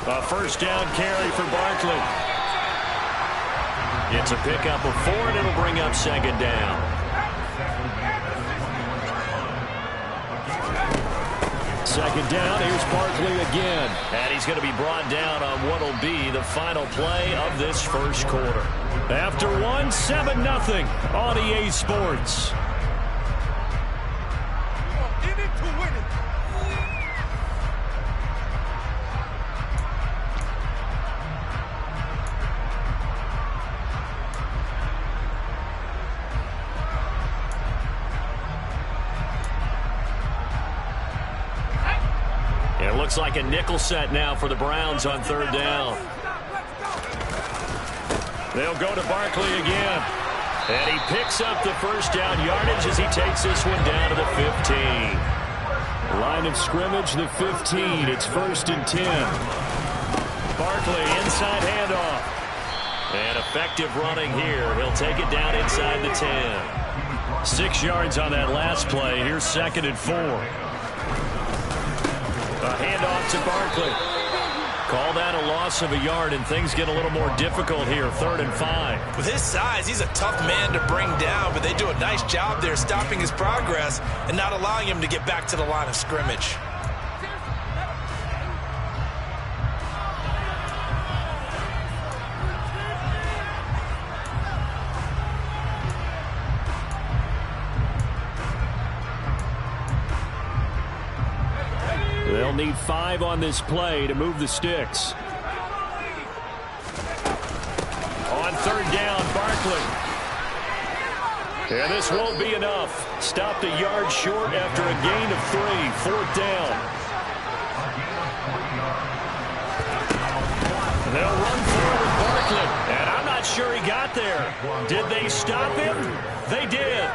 A first down carry for Barkley. It's a pickup of 4, and it'll bring up second down. Second down, here's Barkley again. And he's going to be brought down on what will be the final play of this first quarter. After 7-0 on EA Sports. It looks like a nickel set now for the Browns on third down. They'll go to Barkley again. And he picks up the first down yardage as he takes this one down to the 15. Line of scrimmage, the 15. It's 1st and 10. Barkley, inside handoff. And effective running here. He'll take it down inside the 10. 6 yards on that last play. Here's 2nd and 4. A handoff to Barkley. Call that a loss of a yard, and things get a little more difficult here. 3rd and 5. With his size, he's a tough man to bring down, but they do a nice job there stopping his progress and not allowing him to get back to the line of scrimmage. They'll need 5 on this play to move the sticks. On third down, Barkley. And this won't be enough. Stopped a yard short after a gain of 3. 4th down. They'll run forward Barkley. And I'm not sure he got there. Did they stop him? They did.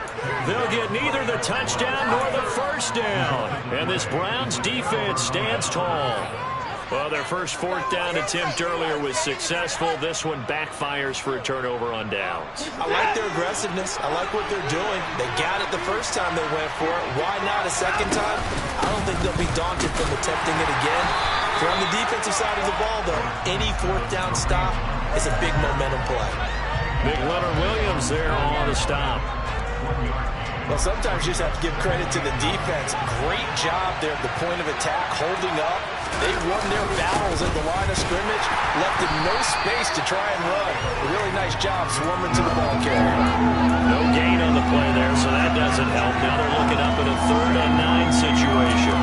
They'll get neither the touchdown nor the first down. And this Browns defense stands tall. Well, their first 4th down attempt earlier was successful. This one backfires for a turnover on downs. I like their aggressiveness. I like what they're doing. They got it the first time they went for it. Why not a second time? I don't think they'll be daunted from attempting it again. For on the defensive side of the ball, though, any 4th down stop is a big momentum play. Big Leonard Williams there on the stop. Well, sometimes you just have to give credit to the defense. Great job there at the point of attack, holding up. They won their battles at the line of scrimmage, left them no space to try and run. A really nice job swarming to the ball carrier. No gain on the play there, so that doesn't help. Now they're looking up at a 3rd and 9 situation.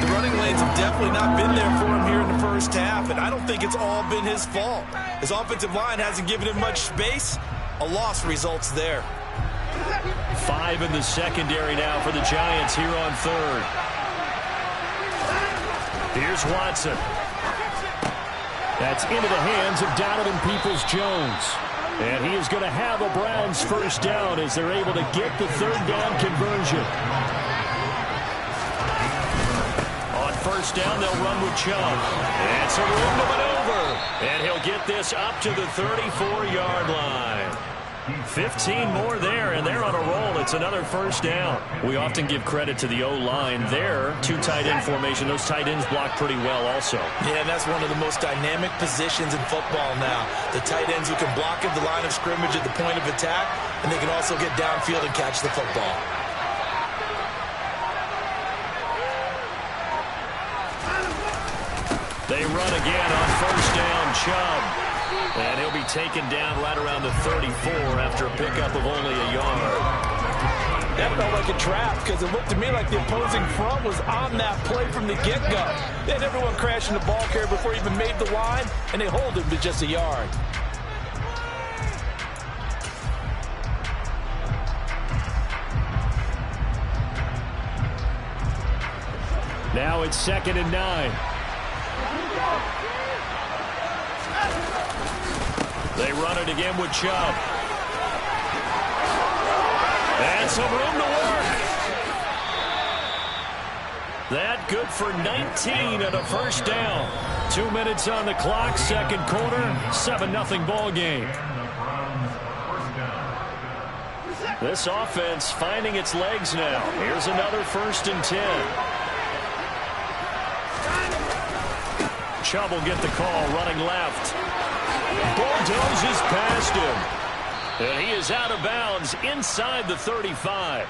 The running lanes have definitely not been there for him here in the first half, and I don't think it's all been his fault. His offensive line hasn't given him much space. A loss results there. 5 in the secondary now for the Giants here on 3rd. Here's Watson. That's into the hands of Donovan Peoples-Jones. And he is going to have a Browns first down as they're able to get the 3rd down conversion. On first down, they'll run with Chubb. And some room to maneuver. And he'll get this up to the 34-yard line. 15 more there, and they're on a roll. It's another first down. We often give credit to the O-line there. 2 tight end formation. Those tight ends block pretty well also. Yeah, and that's one of the most dynamic positions in football now. The tight ends who can block at the line of scrimmage at the point of attack, and they can also get downfield and catch the football. They run again on first down, Chubb. And he'll be taken down right around the 34 after a pickup of only a yard. That felt like a trap because it looked to me like the opposing front was on that play from the get-go. They had everyone crashing the ball carrier before he even made the line, and they hold him to just a yard. Now it's 2nd and 9. They run it again with Chubb. And some room to work. That good for 19 and a first down. 2 minutes on the clock, second quarter, 7-0 ball game. This offense finding its legs now. Here's another 1st and 10. Chubb will get the call running left. Bulldozes past him. And he is out of bounds inside the 35.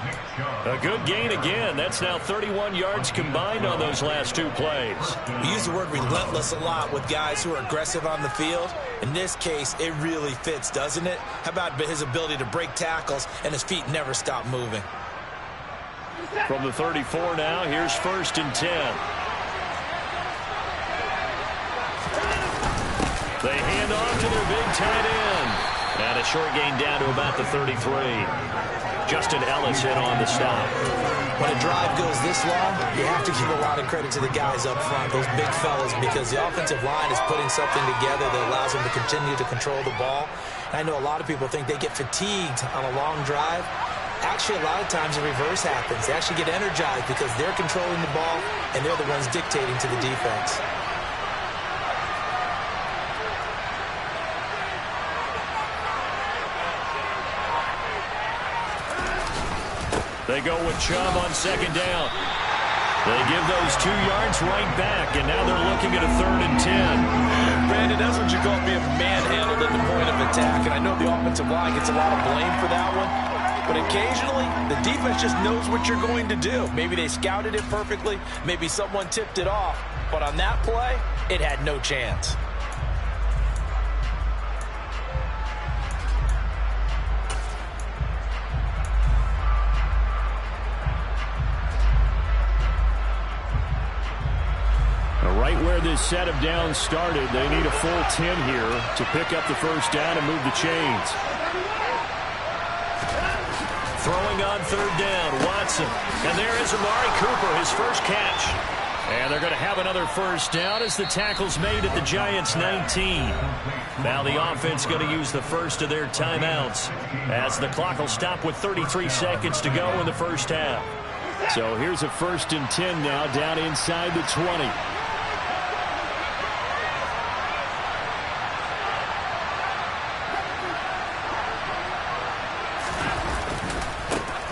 A good gain again. That's now 31 yards combined on those last two plays. We use the word relentless a lot with guys who are aggressive on the field. In this case, it really fits, doesn't it? How about his ability to break tackles and his feet never stop moving? From the 34 now, here's 1st and 10. They hand off to their big tight end. And a short gain down to about the 33. Justin Ellis in on the stop. When a drive goes this long, you have to give a lot of credit to the guys up front, those big fellas, because the offensive line is putting something together that allows them to continue to control the ball. And I know a lot of people think they get fatigued on a long drive. Actually, a lot of times the reverse happens. They actually get energized because they're controlling the ball, and they're the ones dictating to the defense. They go with Chubb on 2nd down. They give those 2 yards right back, and now they're looking at a 3rd and 10. Brandon, that's what you call being manhandled at the point of attack, and I know the offensive line gets a lot of blame for that one, but occasionally the defense just knows what you're going to do. Maybe they scouted it perfectly, maybe someone tipped it off, but on that play, it had no chance. Right where this set of downs started, they need a full 10 here to pick up the 1st down and move the chains. Throwing on 3rd down, Watson. And there is Amari Cooper, his first catch. And they're going to have another 1st down as the tackle's made at the Giants' 19. Now the offense going to use the first of their timeouts as the clock will stop with 33 seconds to go in the 1st half. So here's a 1st and 10 now down inside the 20.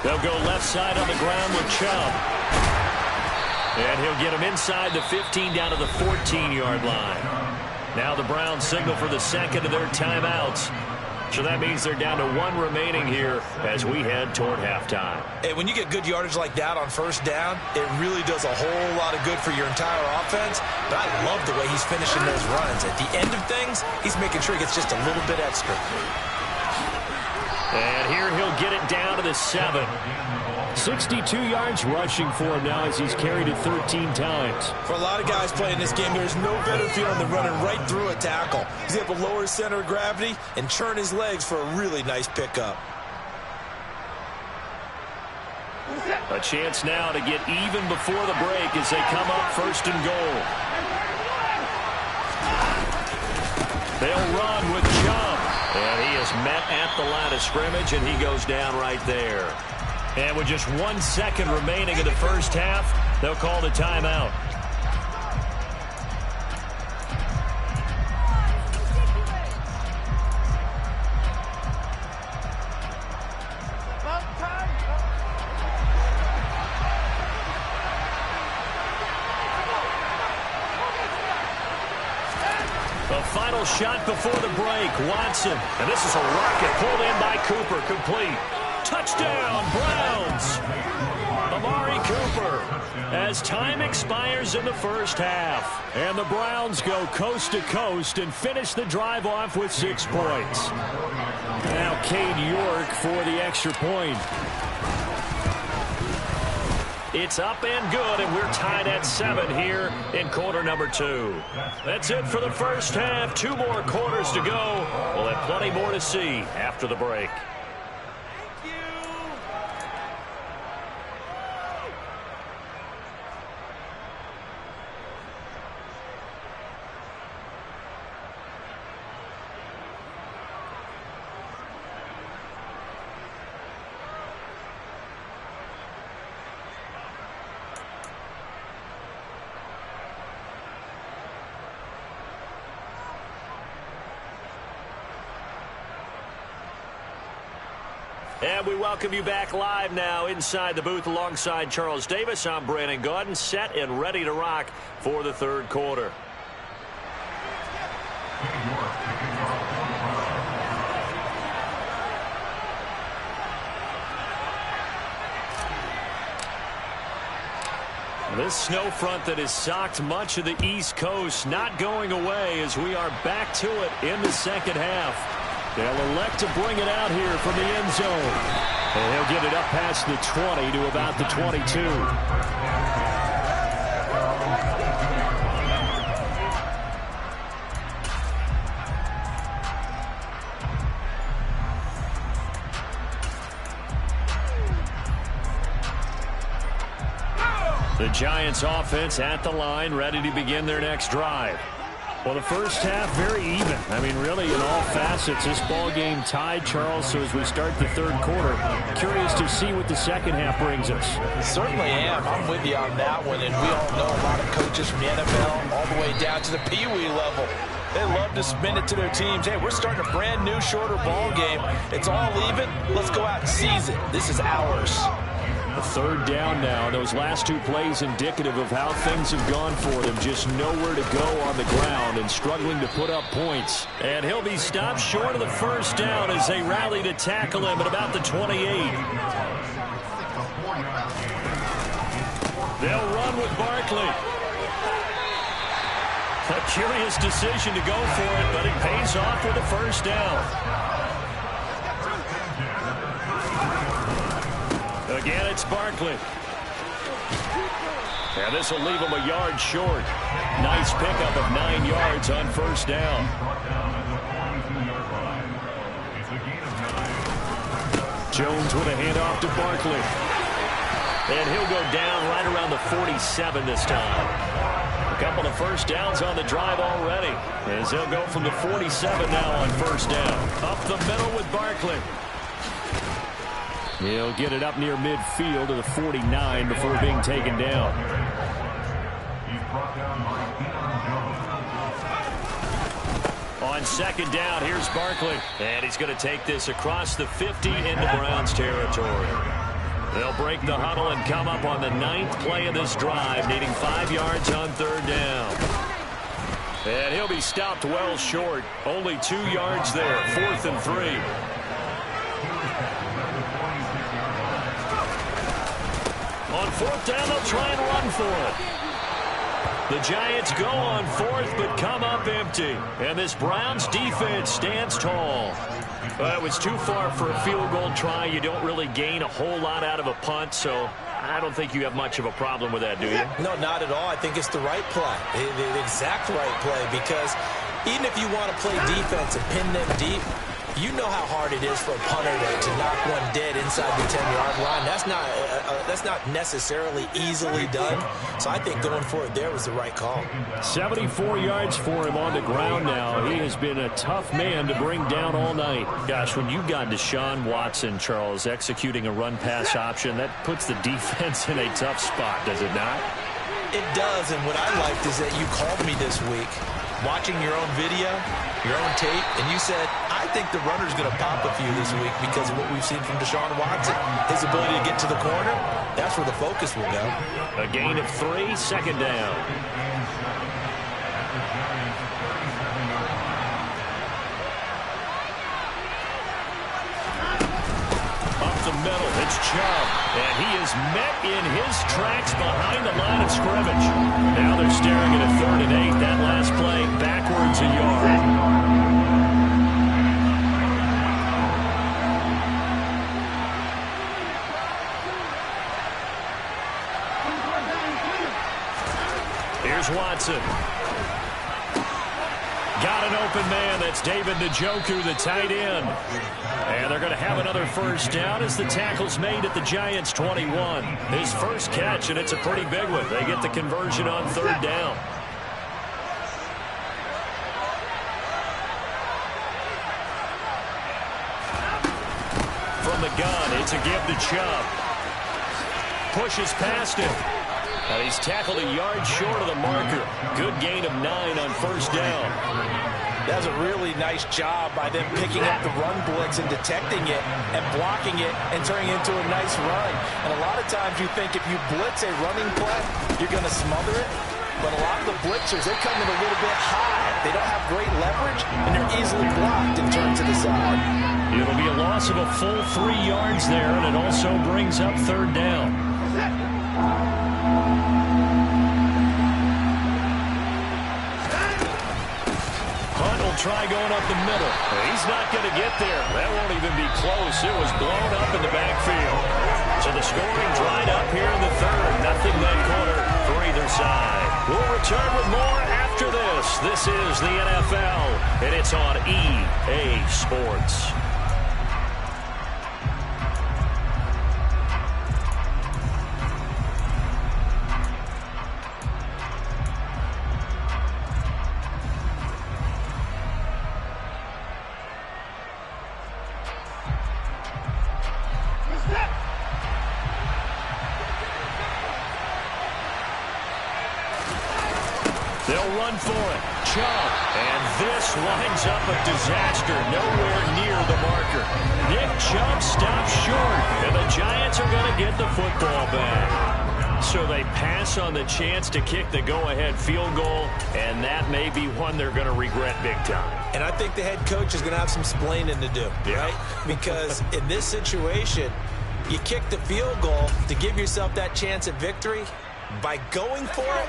They'll go left side on the ground with Chubb. And he'll get him inside the 15 down to the 14-yard line. Now the Browns signal for the 2nd of their timeouts. So that means they're down to 1 remaining here as we head toward halftime. Hey, when you get good yardage like that on 1st down, it really does a whole lot of good for your entire offense. But I love the way he's finishing those runs. At the end of things, he's making sure he gets just a little bit extra. And here he'll get it down to the 7. 62 yards rushing for him now as he's carried it 13 times. For a lot of guys playing this game, there's no better feeling than running right through a tackle. He's able to lower his center of gravity and churn his legs for a really nice pickup. A chance now to get even before the break as they come up 1st and goal. They'll run with Chubb. And he is met at the line of scrimmage, and he goes down right there. And with just 1 second remaining in the 1st half, they'll call the timeout. The final shot before the break, Watson. And this is a rocket pulled in by Cooper, complete. Touchdown, Browns. Amari Cooper as time expires in the 1st half. And the Browns go coast to coast and finish the drive off with 6 points. Now Cade York for the extra point. It's up and good, and we're tied at 7 here in quarter number 2. That's it for the 1st half. 2 more quarters to go. We'll have plenty more to see after the break. And we welcome you back live now inside the booth alongside Charles Davis. I'm Brandon Gaudin, set and ready to rock for the 3rd quarter. This snow front that has socked much of the East Coast not going away as we are back to it in the second half. They'll elect to bring it out here from the end zone. And he'll get it up past the 20 to about the 22. The Giants offense at the line, ready to begin their next drive. Well, the first half, very even. I mean, really, in all facets, this ball game tied, Charles. So as we start the third quarter, curious to see what the second half brings us. Certainly am. I'm with you on that one. And we all know a lot of coaches from the NFL all the way down to the Pee Wee level. They love to spin it to their teams. Hey, we're starting a brand new, shorter ball game. It's all even. Let's go out and seize it. This is ours. A third down now. Those last two plays indicative of how things have gone for them. Just nowhere to go on the ground and struggling to put up points. And he'll be stopped short of the first down as they rally to tackle him at about the 28. They'll run with Barkley. A curious decision to go for it, but it pays off with a first down. Again, it's Barkley. And this will leave him a yard short. Nice pickup of 9 yards on first down. Jones with a handoff to Barkley. And he'll go down right around the 47 this time. A couple of first downs on the drive already. As they'll go from the 47 now on first down. Up the middle with Barkley. He'll get it up near midfield to the 49 before being taken down. On second down, here's Barkley. And he's going to take this across the 50 into Browns territory. They'll break the huddle and come up on the 9th play of this drive, needing 5 yards on third down. And he'll be stopped well short. Only 2 yards there, 4th and 3. On fourth down, they'll try and run for it. The Giants go on fourth, but come up empty. And this Browns defense stands tall. It was too far for a field goal try. You don't really gain a whole lot out of a punt, so I don't think you have much of a problem with that, do you? No, not at all. I think it's the right play, the exact right play, because even if you want to play defense and pin them deep, you know how hard it is for a punter to knock one dead inside the 10-yard line. That's not necessarily easily done. So I think going for it there was the right call. 74 yards for him on the ground now. He has been a tough man to bring down all night. Gosh, when you've got Deshaun Watson, Charles, executing a run-pass option, that puts the defense in a tough spot, does it not? It does, and what I liked is that you called me this week, watching your own video, your own tape, and you said, I think the runner's going to pop a few this week because of what we've seen from Deshaun Watson. His ability to get to the corner, that's where the focus will go. A gain of 3, second down. Up the middle, it's Chubb. And he is met in his tracks behind the line of scrimmage. Now they're staring at a 3rd and 8. That last play backwards a yard. Here's Watson. Got an open man. That's David Njoku, the tight end. And they're going to have another first down as the tackle's made at the Giants' 21. His first catch, and it's a pretty big one. They get the conversion on third down. From the gun, it's a give to Chubb. Pushes past him. And he's tackled a yard short of the marker. Good gain of 9 on first down. That was a really nice job by them picking up the run blitz and detecting it and blocking it and turning it into a nice run. And a lot of times you think if you blitz a running play, you're going to smother it. But a lot of the blitzers, they come in a little bit high. They don't have great leverage, and they're easily blocked and turned to the side. It'll be a loss of a full 3 yards there, and it also brings up third down. Hunt will try going up the middle. He's not going to get there. That won't even be close. It was blown up in the backfield. So the scoring dried up here in the third. Nothing that quarter for either side. We'll return with more after this. This is the NFL, and it's on EA Sports. They'll run for it. Chubb. And this lines up a disaster. Nowhere near the marker. Nick Chubb stops short. And the Giants are going to get the football back. So they pass on the chance to kick the go-ahead field goal. And that may be one they're going to regret big time. And I think the head coach is going to have some splaining to do, right? Because in this situation, you kick the field goal to give yourself that chance at victory. By going for it,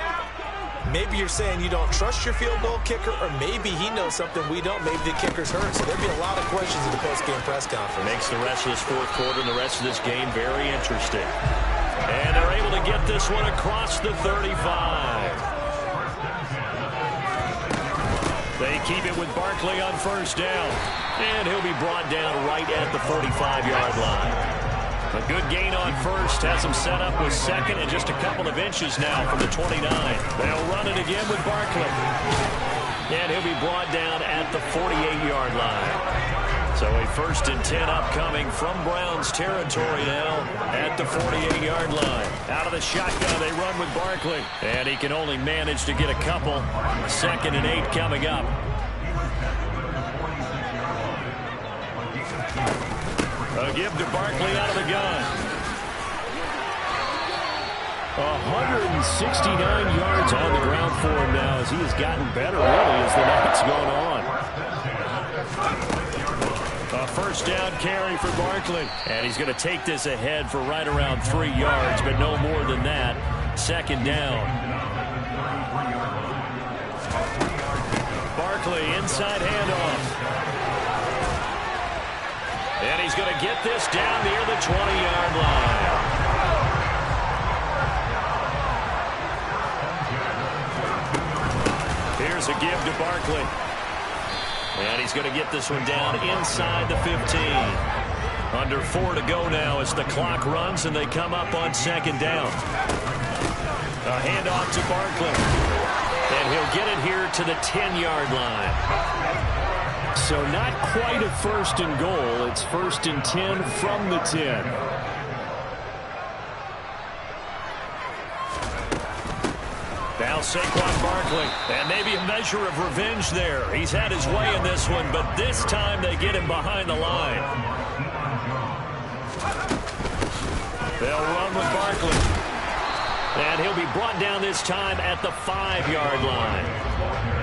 maybe you're saying you don't trust your field goal kicker, or maybe he knows something we don't. Maybe the kicker's hurt. So there'll be a lot of questions in the post-game press conference. Makes the rest of this fourth quarter and the rest of this game very interesting. And they're able to get this one across the 35. They keep it with Barkley on first down. And he'll be brought down right at the 45-yard line. A good gain on first, has him set up with second and just a couple of inches now from the 29. They'll run it again with Barkley. And he'll be brought down at the 48-yard line. So a 1st and 10 upcoming from Browns territory now at the 48-yard line. Out of the shotgun, they run with Barkley. And he can only manage to get a couple. 2nd and 8 coming up. A give to Barkley out of the gun. 169 yards on the ground for him now as he has gotten better really as the night's gone on. A first down carry for Barkley. And he's going to take this ahead for right around 3 yards, but no more than that. 2nd down. Barkley inside handoff. And he's going to get this down near the 20-yard line. Here's a give to Barkley. And he's going to get this one down inside the 15. Under 4 to go now as the clock runs and they come up on 2nd down. A handoff to Barkley. And he'll get it here to the 10-yard line. So not quite a 1st and goal. It's 1st and 10 from the 10. Now Saquon Barkley. And maybe a measure of revenge there. He's had his way in this one, but this time they get him behind the line. They'll run with Barkley. And he'll be brought down this time at the 5-yard line.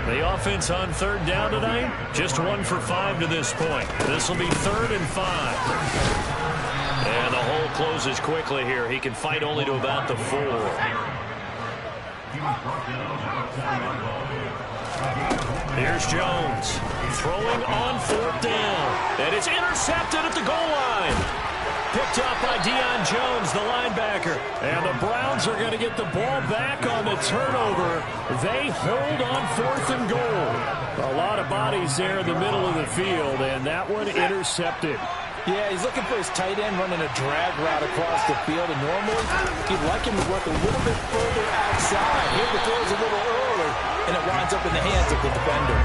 The offense on 3rd down tonight, just 1 for 5 to this point. This will be 3rd and 5. And the hole closes quickly here. He can fight only to about the 4. Here's Jones throwing on 4th down. And it's intercepted at the goal line. Picked up by Deion Jones, the linebacker. And the Browns are going to get the ball back on the turnover. They hold on 4th and goal. A lot of bodies there in the middle of the field, and that one intercepted. Yeah, he's looking for his tight end running a drag route across the field. And normally, he'd like him to work a little bit further outside. Here the throw is a little early, and it winds up in the hands of the defender.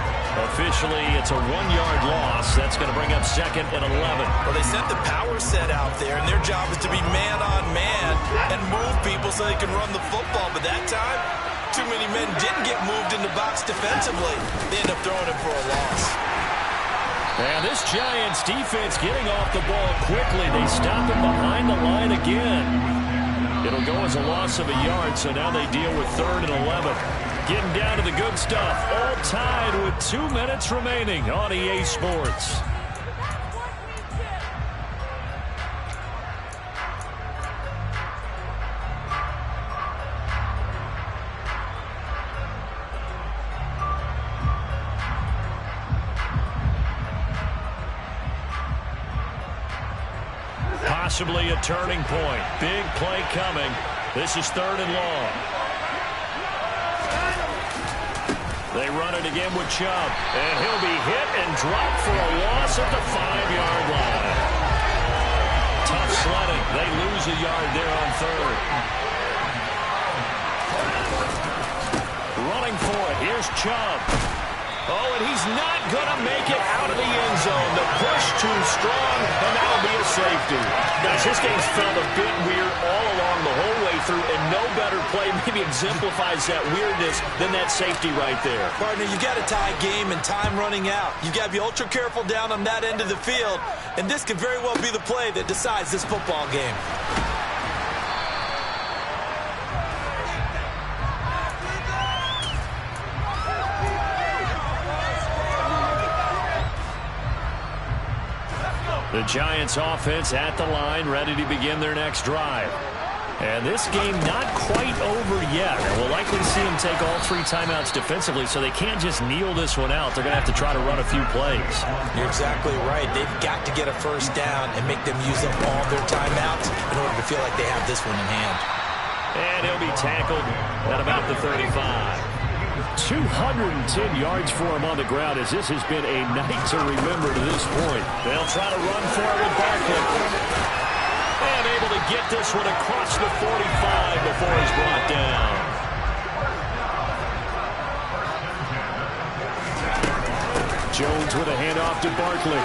Officially, it's a 1-yard loss. That's going to bring up 2nd and 11. Well, they sent the power set out there, and their job is to be man-on-man and move people so they can run the football. But that time, too many men didn't get moved in the box defensively. They end up throwing him for a loss. And this Giants defense getting off the ball quickly. They stop him behind the line again. It'll go as a loss of a yard, so now they deal with 3rd and 11. Getting down to the good stuff. All tied with 2 minutes remaining on EA Sports. Possibly a turning point. Big play coming. This is 3rd and long. They run it again with Chubb. And he'll be hit and dropped for a loss at the 5-yard line. Tough sledding. They lose a yard there on 3rd. Running for it. Here's Chubb. Oh, and he's not going to make it out of the end zone. The push too strong, and that'll be a safety. Guys, this game's felt a bit weird all along the whole way through, and no better play maybe exemplifies that weirdness than that safety right there. Partner, you got a tie game and time running out. You got to be ultra careful down on that end of the field, and this could very well be the play that decides this football game. The Giants offense at the line, ready to begin their next drive. And this game not quite over yet. And we'll likely see them take all 3 timeouts defensively, so they can't just kneel this one out. They're going to have to try to run a few plays. You're exactly right. They've got to get a first down and make them use up all their timeouts in order to feel like they have this one in hand. And he'll be tackled at about the 35. 210 yards for him on the ground, as this has been a night to remember to this point. They'll try to run for it with Barkley. And able to get this one across the 45 before he's brought down. Jones with a handoff to Barkley.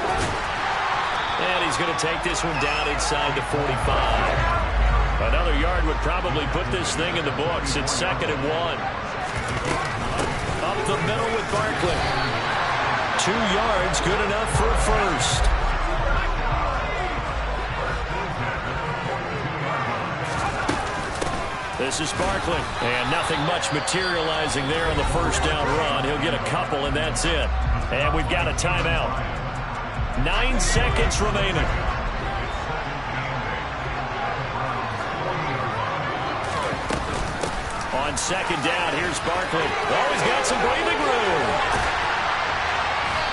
And he's going to take this one down inside the 45. Another yard would probably put this thing in the books. It's 2nd and 1. Up the middle with Barkley. 2 yards, good enough for a first. This is Barkley. And nothing much materializing there on the first down run. He'll get a couple, and that's it. And we've got a timeout. 9 seconds remaining. On 2nd down, here's Barkley. Oh, he's got some breathing room.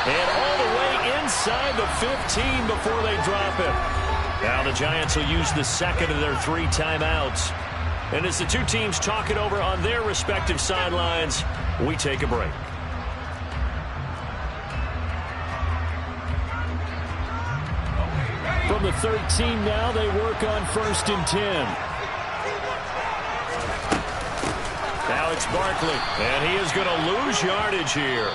And all the way inside the 15 before they drop it. Now the Giants will use the 2nd of their 3 timeouts. And as the 2 teams talk it over on their respective sidelines, we take a break. From the 13 now, they work on 1st and 10. Now it's Barkley, and he is going to lose yardage here.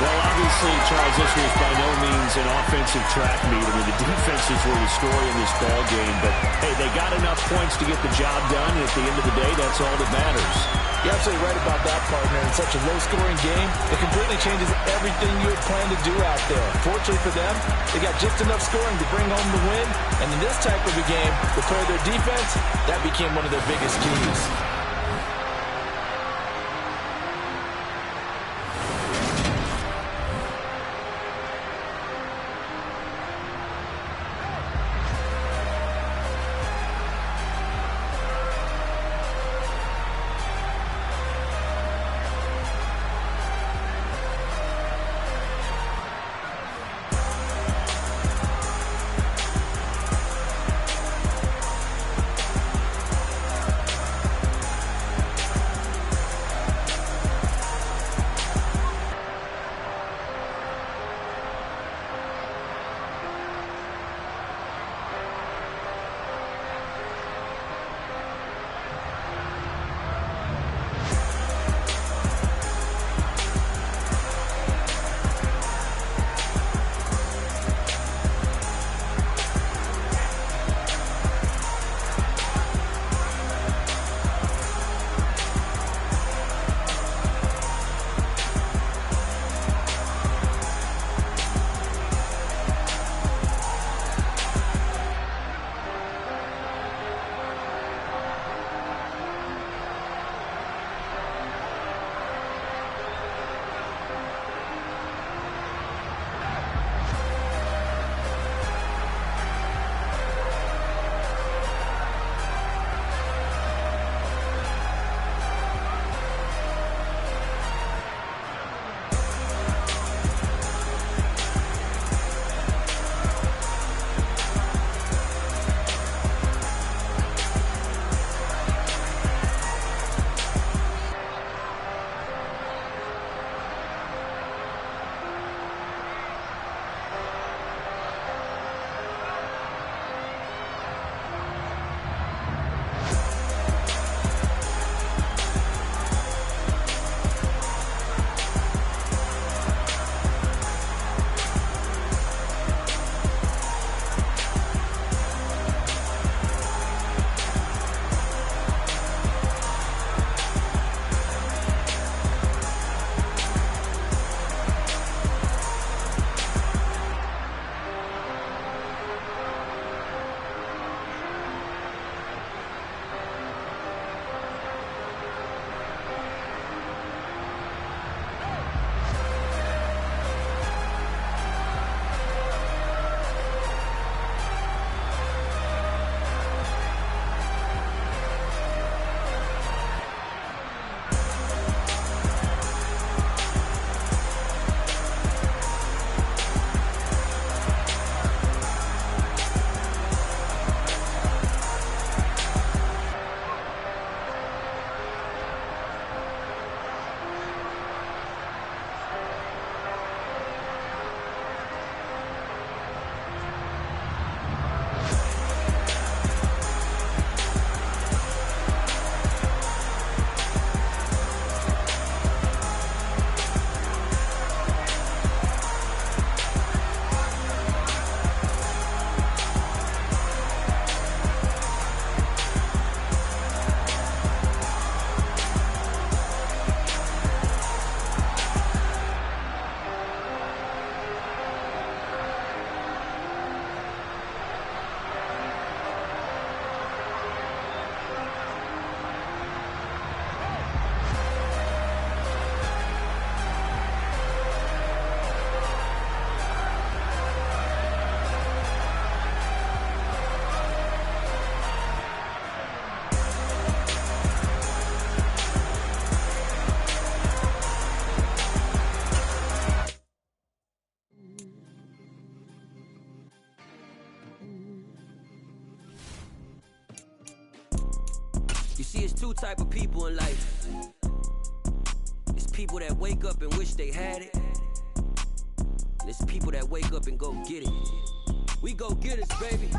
Well, obviously, Charles, this was by no means an offensive track meet. I mean, the defenses were the story in this ball game, but, hey, they got enough points to get the job done, and at the end of the day, that's all that matters. You're absolutely right about that, partner. In such a low-scoring game, it completely changes everything you had planned to do out there. Fortunately for them, they got just enough scoring to bring home the win, and in this type of a game, to play their defense, that became one of their biggest keys. two type of people in life. It's people that wake up and wish they had it. And it's people that wake up and go get it. We go get it, baby.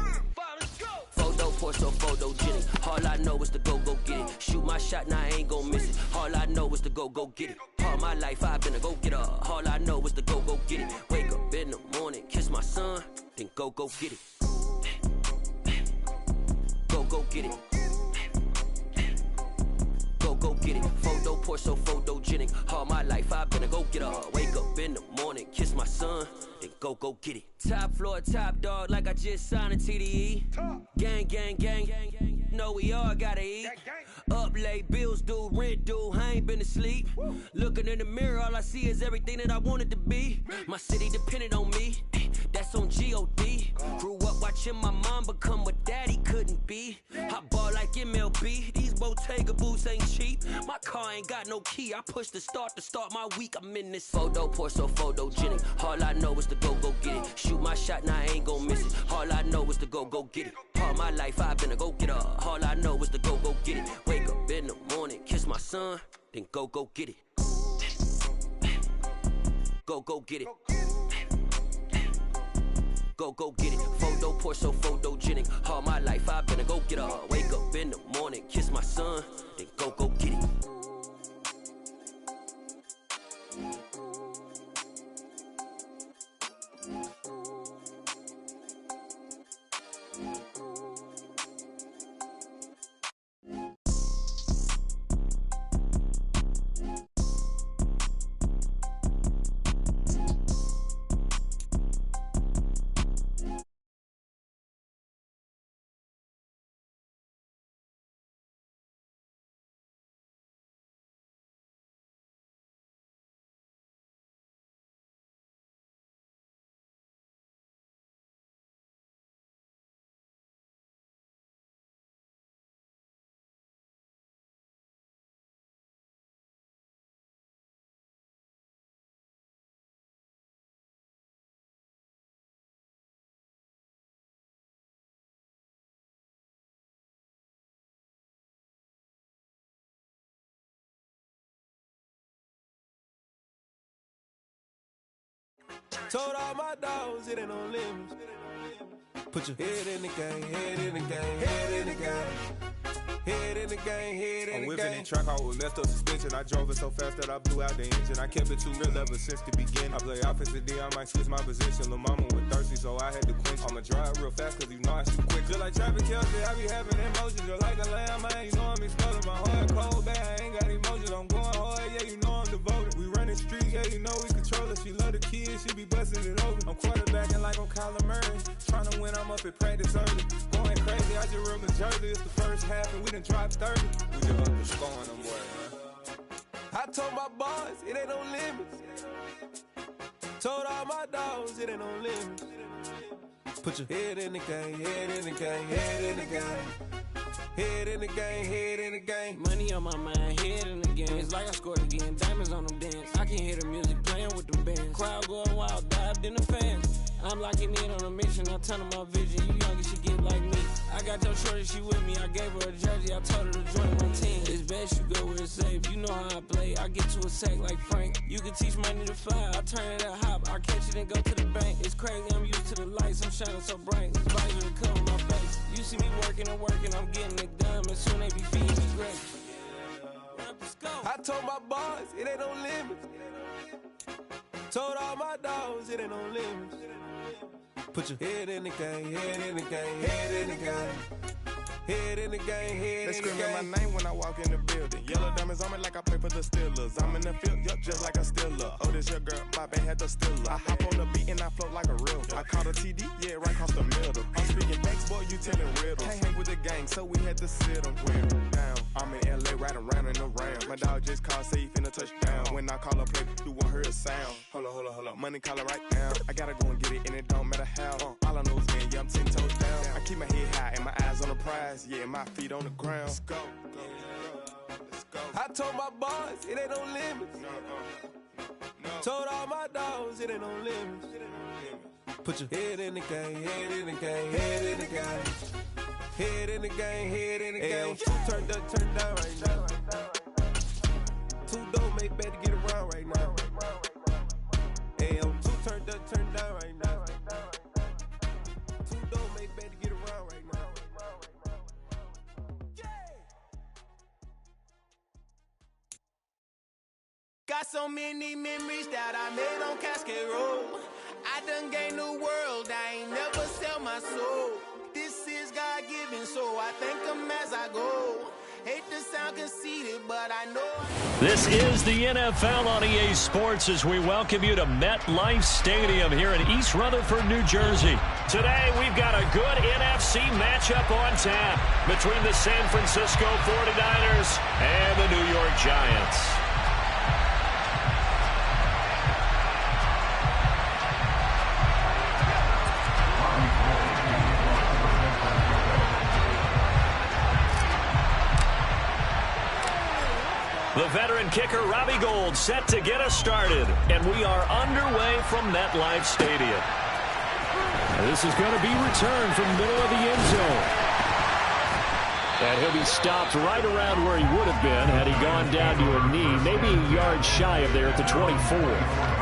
Photo, Porto, photogenic. All I know is to go get it. Shoot my shot, now I ain't gon' miss it. All I know is to go get it. All my life I've been a go-getter. All I know is to go get it. Wake up in the morning, kiss my son, then go get it. Go get it. Go get it. Photo, Porto, photogenic. All my life I've been a go-getter. Wake up in the morning, kiss my son, then go get it. Top floor, top dog, like I just signed a TDE. Gang. Know we all gotta eat. Up late, bills due, rent due, I ain't been asleep. Looking in the mirror, all I see is everything that I wanted to be. My city depended on me, that's on G.O.D. Grew up watching my mom become what daddy couldn't be. I ball like MLB, these Bottega boots ain't cheap. My car ain't got no key, I push the start to start my week. I'm in this photo, Porto, photogenic. All I know is to go get it. Shoot my shot, now I ain't gon' miss it. All I know is to go get it. All my life I've been a go-getter. All I know is to go get it. Wake up in the morning, kiss my son, then go get it. Go get it. Go get it. Photo, Porto, photogenic. All my life I've been a go-getter. Wake up in the morning, kiss my son, then go get it. Told all my dogs it ain't no limits. Put your head in the game, head in the game, head in the game. Head in the game, head in the game. I'm whipping in track out with messed up suspension. I drove it so fast that I blew out the engine. I kept it too real ever since the beginning. I play offensive D, I might switch my position. Lil' mama was thirsty, so I had to quench. I'ma drive real fast, cause you know I shoot quick. Just like traffic Kelsey, I be having emotions. Just like a lamb, man, you know I'm exploding. My heart cold, bad, I ain't got emotions. I'm going hard, yeah, you know I'm devoted. We running streets, yeah, you know we control it. She love the kids, she be busting it over. I'm quarterbacking like I'm Kyler Murray. Trying to win, I'm up at practice early. Going crazy, I just rub the jersey. It's the first half and we done dropped 30. We just up the scoring them boys, man. I told my boys, it ain't no limits. Told all my dogs, it ain't no limits. Put your head in the game, head in the game, head in the game. Head in the game, head in the game. Money on my mind, head in the game. It's like I scored again, diamonds on them dance. I can hear the music playing with them bands. Crowd going wild, dived in the fans. I'm locking in on a mission, I turn my vision. You young, she get like me. I got your shorty, she with me. I gave her a jersey, I told her to join my team. It's best you go where it's safe. You know how I play, I get to a sack like Frank. You can teach money to fly, I turn it at hop. I catch it and go to the bank. It's crazy, I'm used to the lights, I'm shining so bright. This visor to cover my face. You see me working and working, I'm getting it done. And soon they be feeding me great. I told my boys, it ain't no limits. Told all my dogs, it ain't no limits. Put your head in the game, head in the game, head in the game. Head in the game, head in the game. They screaming my name when I walk in the building. Yellow diamonds on me like I play for the Steelers. I'm in the field, yup, just like a Steeler. Oh, this your girl, my band had the Steeler. I hop on the beat and I float like a real. I caught a TD, yeah, right across the middle. I'm speaking facts, boy, you telling riddles. Can't hang with the gang, so we had to sit them down. I'm in LA, riding round and around. My dog just called, say he finna touch down. When I call a play, you won't hear a sound. Hold up, money calling right now. I gotta go and get it, and it don't matter how. All I know is, man, yeah, I'm 10 toes down. I keep my head high and my eyes on the prize. Yeah, my feet on the ground. Let's go. Let's go. I told my boys, it ain't no limits. No. Told all my dogs, it ain't no limits. Put your head in the game, head in the game, head in the game. Head in the game, head in the game. Two turned up, turned down right now. Two dope make better get around right now. Two turned up, turned down right now. Two dope make better get around right now. Got so many memories that I made on Cascade Road. I done gained the world, I ain't never sell my soul. This is God-given, so I thank him as I go. Hate to sound conceited, but I know. This is the NFL on EA Sports as we welcome you to MetLife Stadium here in East Rutherford, New Jersey. Today, we've got a good NFC matchup on tap between the San Francisco 49ers and the New York Giants. The veteran kicker, Robbie Gould, set to get us started. And we are underway from MetLife Stadium. This is going to be returned from the middle of the end zone. And he'll be stopped right around where he would have been had he gone down to a knee, maybe a yard shy of there at the 24.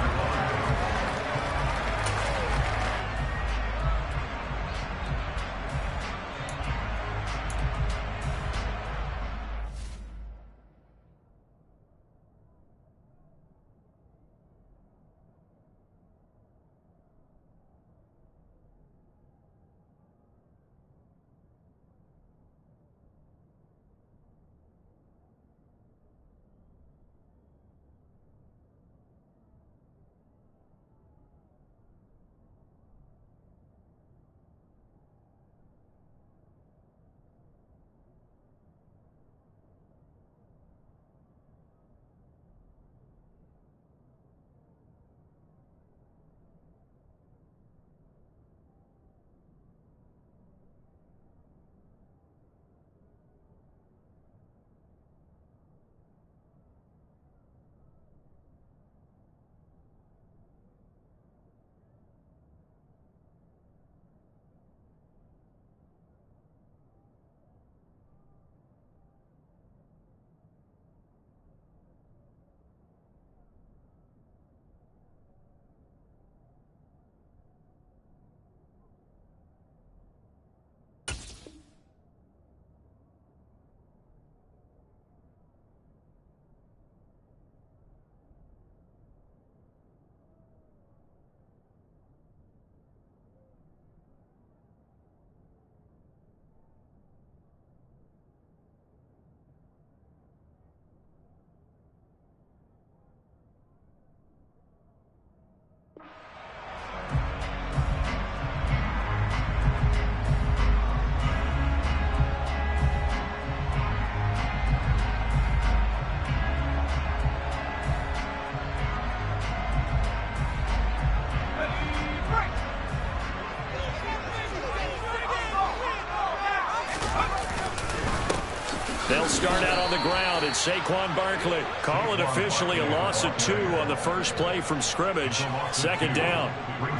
They'll start out on the ground, and Saquon Barkley. Call it officially a loss of 2 on the first play from scrimmage. Second down.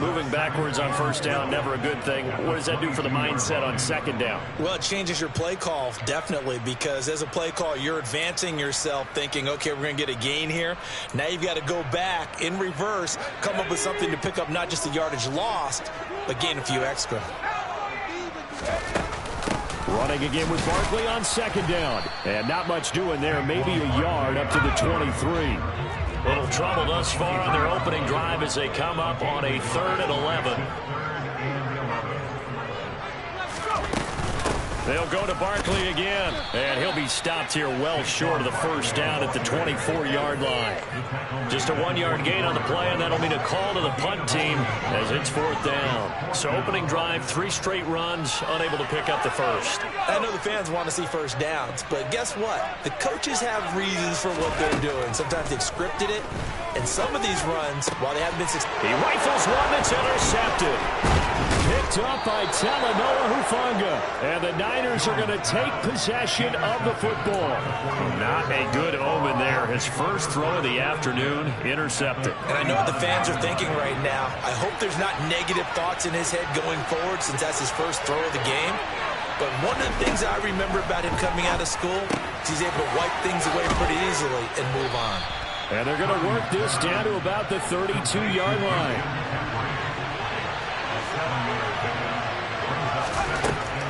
Moving backwards on first down, never a good thing. What does that do for the mindset on second down? Well, it changes your play call, definitely, because as a play call, you're advancing yourself thinking, okay, we're going to get a gain here. Now you've got to go back in reverse, come up with something to pick up not just the yardage lost, but gain a few extra. Running again with Barkley on second down. And not much doing there. Maybe a yard up to the 23. Little trouble thus far on their opening drive as they come up on a 3rd and 11. They'll go to Barkley again. And he'll be stopped here well short of the first down at the 24-yard line. Just a 1-yard gain on the play, and that'll mean a call to the punt team as it's 4th down. So opening drive, 3 straight runs, unable to pick up the first. I know the fans want to see first downs, but guess what? The coaches have reasons for what they're doing. Sometimes they've scripted it, and some of these runs, while they haven't been successful. He rifles one that's intercepted. Picked up by Talanoa Hufanga. And the Niners are going to take possession of the football. Not a good omen there. His first throw of the afternoon, intercepted. And I know what the fans are thinking right now. I hope there's not negative thoughts in his head going forward since that's his first throw of the game. But one of the things I remember about him coming out of school is he's able to wipe things away pretty easily and move on. And they're going to work this down to about the 32-yard line.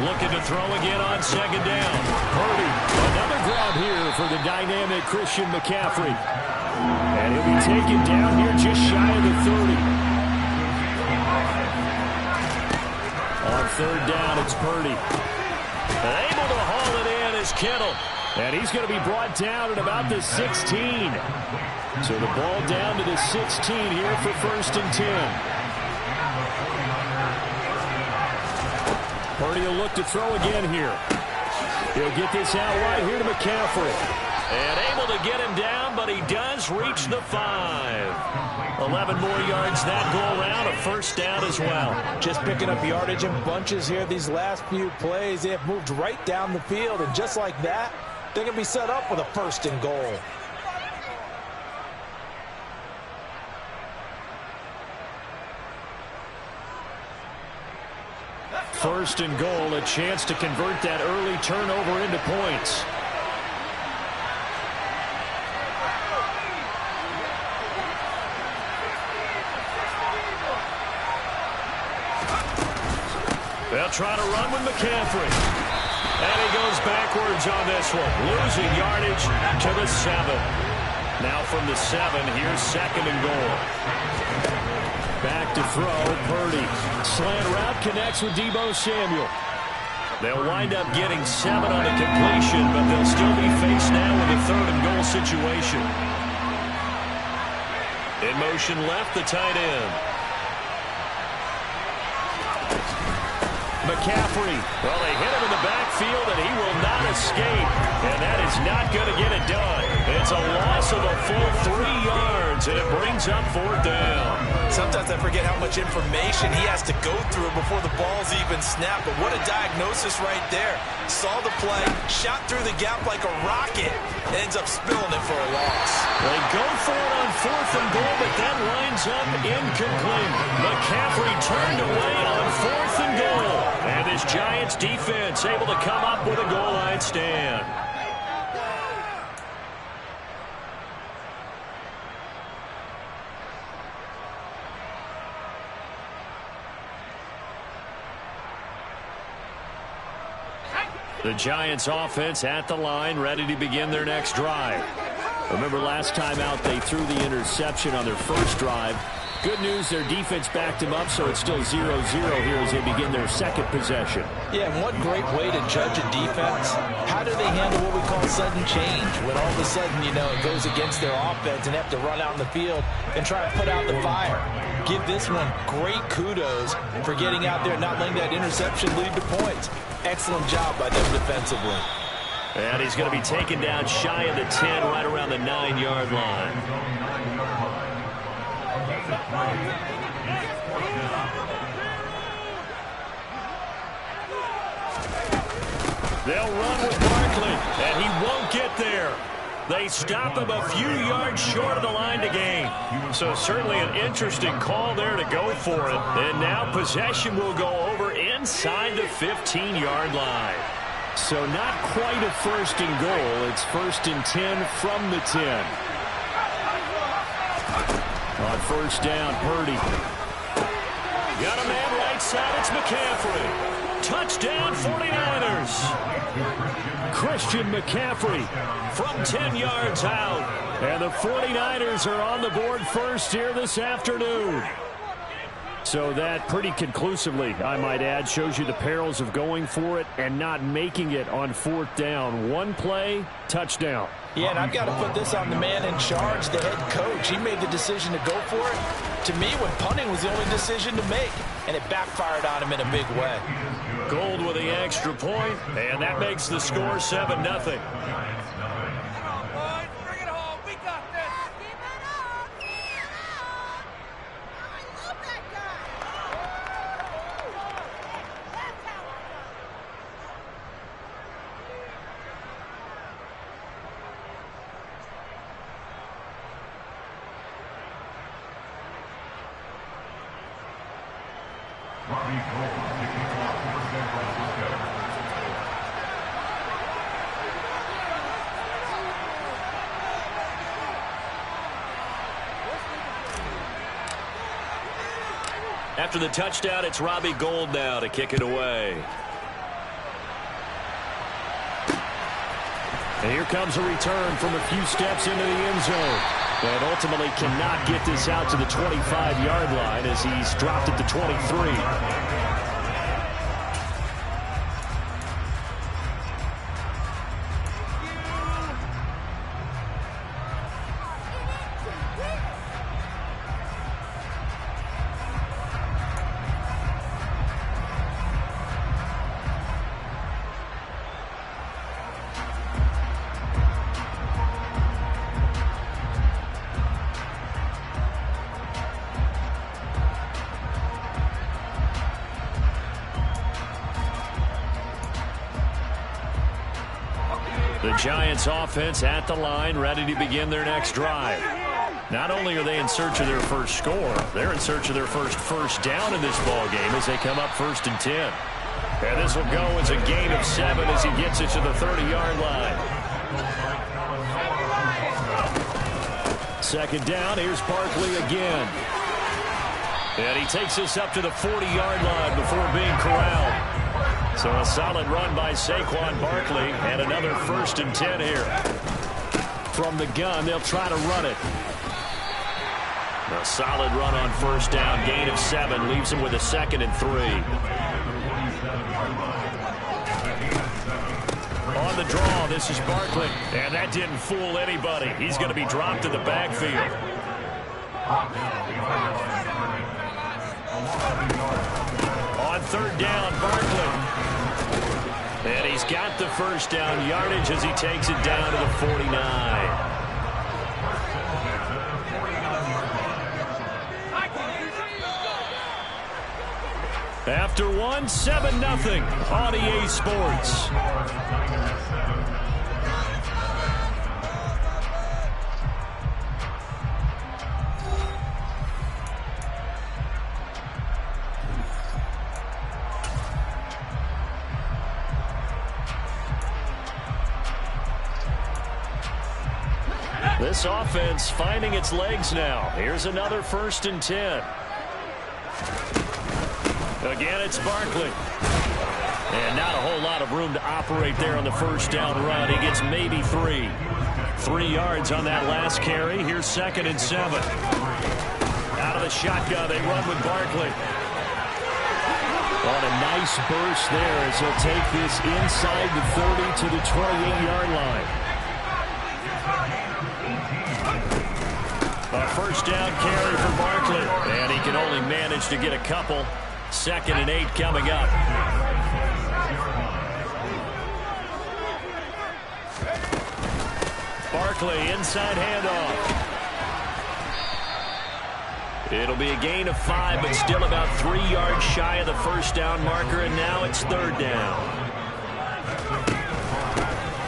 Looking to throw again on second down. Purdy, another grab here for the dynamic Christian McCaffrey. And he'll be taken down here just shy of the 30. On third down, it's Purdy. And able to haul it in is Kittle. And he's going to be brought down at about the 16. So the ball down to the 16 here for 1st and 10. Purdy will look to throw again here. He'll get this out right here to McCaffrey. And able to get him down, but he does reach the 5. 11 more yards that go around, a 1st down as well. Just picking up yardage in bunches here these last few plays. They have moved right down the field, and just like that, they're going to be set up with a 1st and goal. First and goal, a chance to convert that early turnover into points. They'll try to run with McCaffrey. And he goes backwards on this one, losing yardage to the 7. Now from the 7, here's 2nd and goal. Back to throw, Purdy. Slant route connects with Deebo Samuel. They'll wind up getting 7 on the completion, but they'll still be faced now with a 3rd and goal situation. In motion left, the tight end. McCaffrey. Well, they hit him in the backfield, and he will not escape. And that is not going to get it done. It's a loss of a full 3 yards, and it brings up 4th down. Sometimes I forget how much information he has to go through before the ball's even snapped. But what a diagnosis right there. Saw the play, shot through the gap like a rocket, and ends up spilling it for a loss. They go for it on 4th and goal, but that lines up incomplete. McCaffrey turned away on 4th and goal. And this Giants defense able to come up with a goal line stand. The Giants offense at the line, ready to begin their next drive. Remember last time out they threw the interception on their first drive. Good news, their defense backed them up, so it's still 0-0 here as they begin their 2nd possession. Yeah, and one great way to judge a defense, how do they handle what we call sudden change? When all of a sudden, you know, it goes against their offense and have to run out in the field and try to put out the fire. Give this one great kudos for getting out there and not letting that interception lead to points. Excellent job by them defensively. And he's going to be taken down shy of the 10, right around the 9-yard line. They'll run with Barkley, and he won't get there. They stop him a few yards short of the line to gain. So certainly an interesting call there to go for it. And now possession will go over inside the 15-yard line. So not quite a 1st and goal. It's 1st and 10 from the 10. On 1st down, Purdy. Got a man right side. It's McCaffrey. Touchdown 49ers. Christian McCaffrey from 10 yards out. And the 49ers are on the board first here this afternoon. So that pretty conclusively, I might add, shows you the perils of going for it and not making it on 4th down. One play, touchdown. Yeah, and I've got to put this on the man in charge, the head coach. He made the decision to go for it. To me, when punting was the only decision to make, and it backfired on him in a big way. Gold with the extra point, and that makes the score 7-0. After the touchdown, it's Robbie Gould now to kick it away. And here comes a return from a few steps into the end zone. And ultimately cannot get this out to the 25-yard line as he's dropped at the 23. The Giants offense at the line, ready to begin their next drive. Not only are they in search of their first score, they're in search of their first down in this ball game as they come up 1st and 10. And this will go as a gain of 7 as he gets it to the 30-yard line. 2nd down, here's Barkley again. And he takes this up to the 40-yard line before being corralled. So a solid run by Saquon Barkley and another 1st and 10 here. From the gun, they'll try to run it. A solid run on 1st down, gain of 7, leaves him with a 2nd and 3. On the draw, this is Barkley, and that didn't fool anybody. He's going to be dropped in the backfield. On 3rd down, Barkley. And he's got the 1st down yardage as he takes it down to the 49. After 1, 7-0 on EA Sports. This offense finding its legs now. Here's another 1st and 10. Again, it's Barkley. And not a whole lot of room to operate there on the 1st down run. He gets maybe 3. 3 yards on that last carry. Here's 2nd and 7. Out of the shotgun, they run with Barkley. On a nice burst there as he'll take this inside the 30 to the 28-yard line. A 1st down carry for Barkley, and he can only manage to get a couple. 2nd and 8 coming up. Barkley, inside handoff. It'll be a gain of 5, but still about 3 yards shy of the 1st down marker, and now it's 3rd down.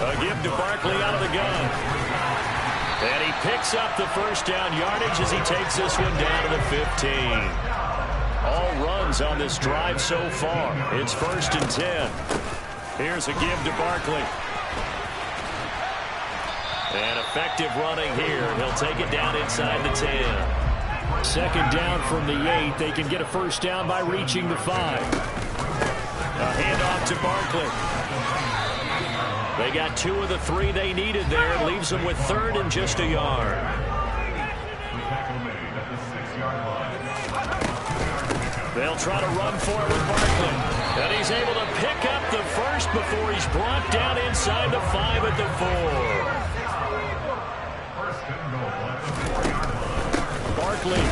A give to Barkley out of the gun. And he picks up the 1st down yardage as he takes this one down to the 15. All runs on this drive so far. It's 1st and 10. Here's a give to Barkley. And effective running here. He'll take it down inside the 10. 2nd down from the 8. They can get a 1st down by reaching the 5. A handoff to Barkley. They got 2 of the 3 they needed there. It leaves them with 3rd and just a yard. They'll try to run for it with Barkley. And he's able to pick up the 1st before he's brought down inside the 5 at the 4. Barkley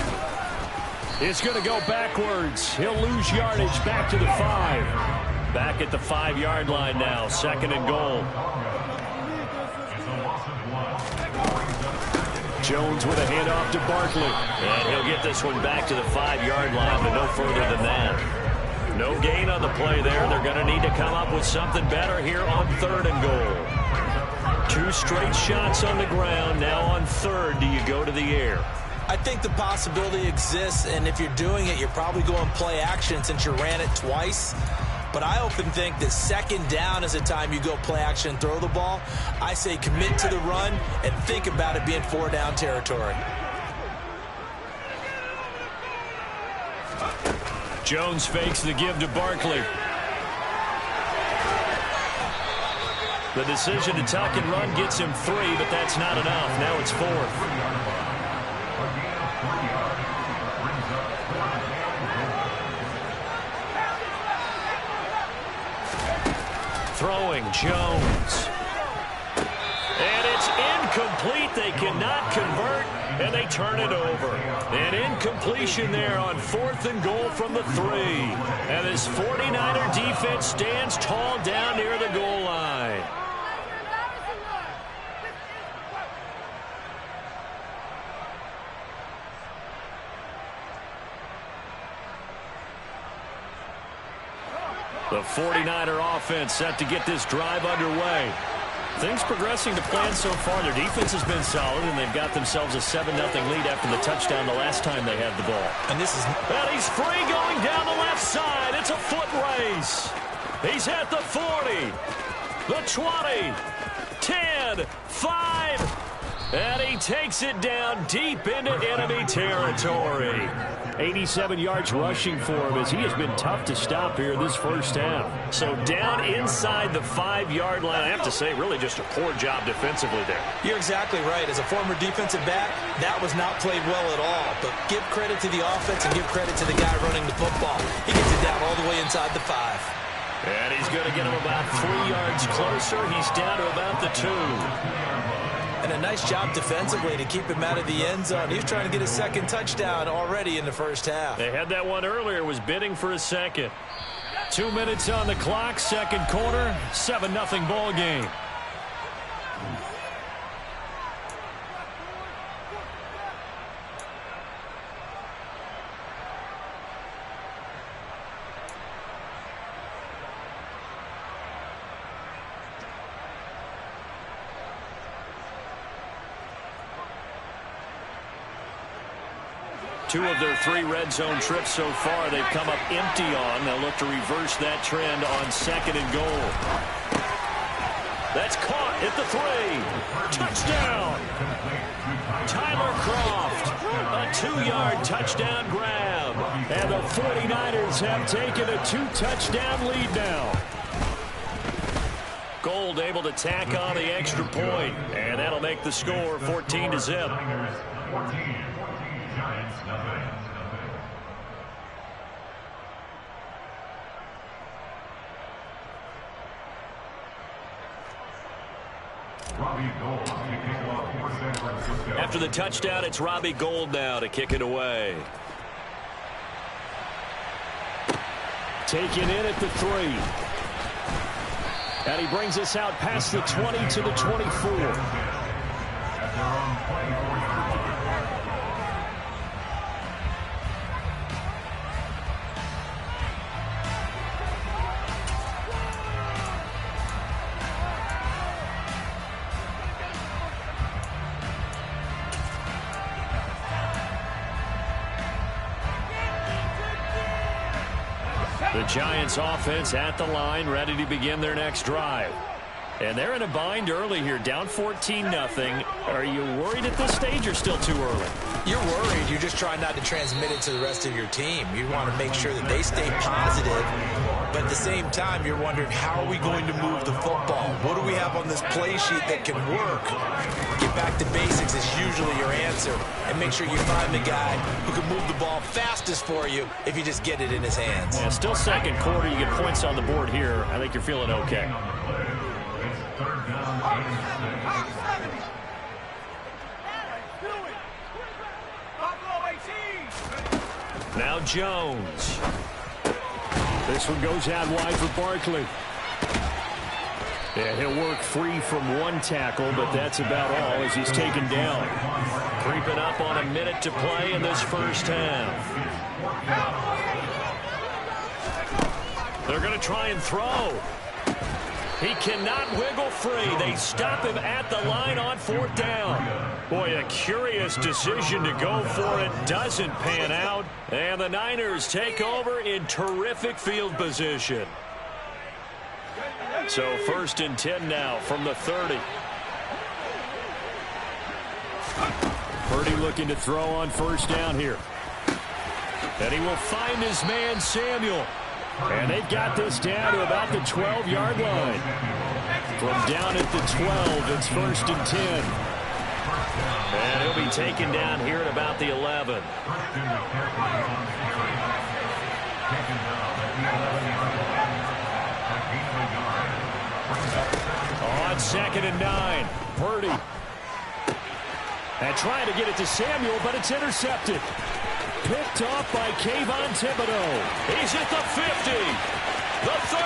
is going to go backwards. He'll lose yardage back to the 5. Back at the 5-yard line now, 2nd and goal. Jones with a handoff to Barkley. And he'll get this one back to the 5-yard line, but no further than that. No gain on the play there. They're going to need to come up with something better here on 3rd and goal. 2 straight shots on the ground. Now on 3rd, do you go to the air? I think the possibility exists, and if you're doing it, you're probably going play action since you ran it twice. But I often think that 2nd down is the time you go play action and throw the ball. I say commit to the run and think about it being 4 down territory. Jones fakes the give to Barkley. The decision to tuck and run gets him 3, but that's not enough. Now it's 4th. Throwing Jones. And it's incomplete. They cannot convert, and they turn it over. An incompletion there on 4th and goal from the 3. And this 49er defense stands tall down near the goal line. The 49er offense set to get this drive underway. Things progressing to plan so far. Their defense has been solid, and they've got themselves a 7-0 lead after the touchdown the last time they had the ball. And he's free going down the left side. It's a foot race. He's at the 40, the 20, 10, 5, and he takes it down deep into enemy territory. 87 yards rushing for him as he has been tough to stop here this first half. So down inside the 5-yard line. I have to say, really just a poor job defensively there. You're exactly right. As a former defensive back, that was not played well at all. But give credit to the offense and give credit to the guy running the football. He gets it down all the way inside the 5. And he's going to get him about 3 yards closer. He's down to about the 2. And a nice job defensively to keep him out of the end zone. He was trying to get his second touchdown already in the first half. They had that one earlier, was bidding for a second. 2 minutes on the clock, second quarter, 7-0 ball game. Two of their 3 red zone trips so far they've come up empty on. They'll look to reverse that trend on 2nd and goal. That's caught at the 3. Touchdown! Tyler Kroft, a 2-yard touchdown grab. And the 49ers have taken a 2-touchdown lead now. Gold able to tack on the extra point, and that'll make the score 14-0. After the touchdown, it's Robbie Gould now to kick it away. Taken in at the 3. And he brings us out past the 20 to the 24. The Giants offense at the line, ready to begin their next drive. And they're in a bind early here, down 14-0. Are you worried at this stage or still too early? You're worried. You're just trying not to transmit it to the rest of your team. You want to make sure that they stay positive. But at the same time, you're wondering, how are we going to move the football? What do we have on this play sheet that can work? Get back to basics is usually your answer. And make sure you find the guy who can move the ball fastest for you if you just get it in his hands. Yeah, still second quarter. You get points on the board here. I think you're feeling okay. Now Jones. This one goes out wide for Barkley. Yeah, he'll work free from one tackle, but that's about all as he's taken down. Creeping up on a minute to play in this first half. They're going to try and throw. He cannot wiggle free. They stop him at the line on 4th down. Boy, a curious decision to go for it. Doesn't pan out. And the Niners take over in terrific field position. So 1st and 10 now from the 30. Purdy looking to throw on 1st down here. And he will find his man, Samuel. And they've got this down to about the 12-yard line. From down at the 12, it's 1st and 10. And he'll be taken down here at about the 11. On 2nd and 9, Purdy. And trying to get it to Samuel, but it's intercepted. Picked off by Kayvon Thibodeau. He's at the 50, the 30,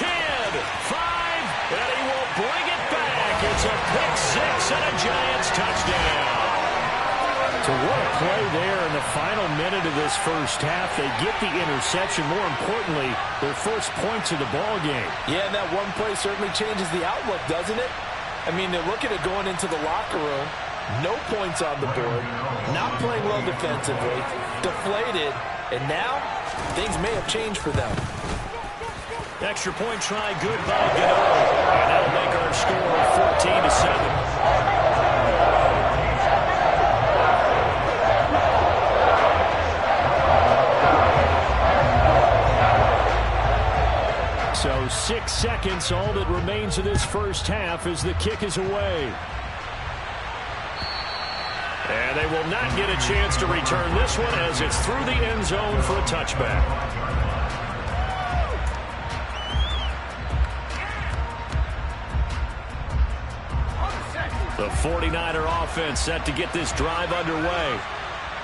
10, 5, and he will bring it back. It's a pick six and a Giants touchdown. So what a play there in the final minute of this first half. They get the interception. More importantly, their first points of the ball game. Yeah, and that one play certainly changes the outlook, doesn't it? I mean, they're looking at going into the locker room. No points on the board. Not playing well defensively. Deflated. And now, things may have changed for them. Extra point try, good by Gano. And that'll make our score 14-7. So 6 seconds, all that remains of this first half as the kick is away. And they will not get a chance to return this one as it's through the end zone for a touchback. The 49er offense set to get this drive underway.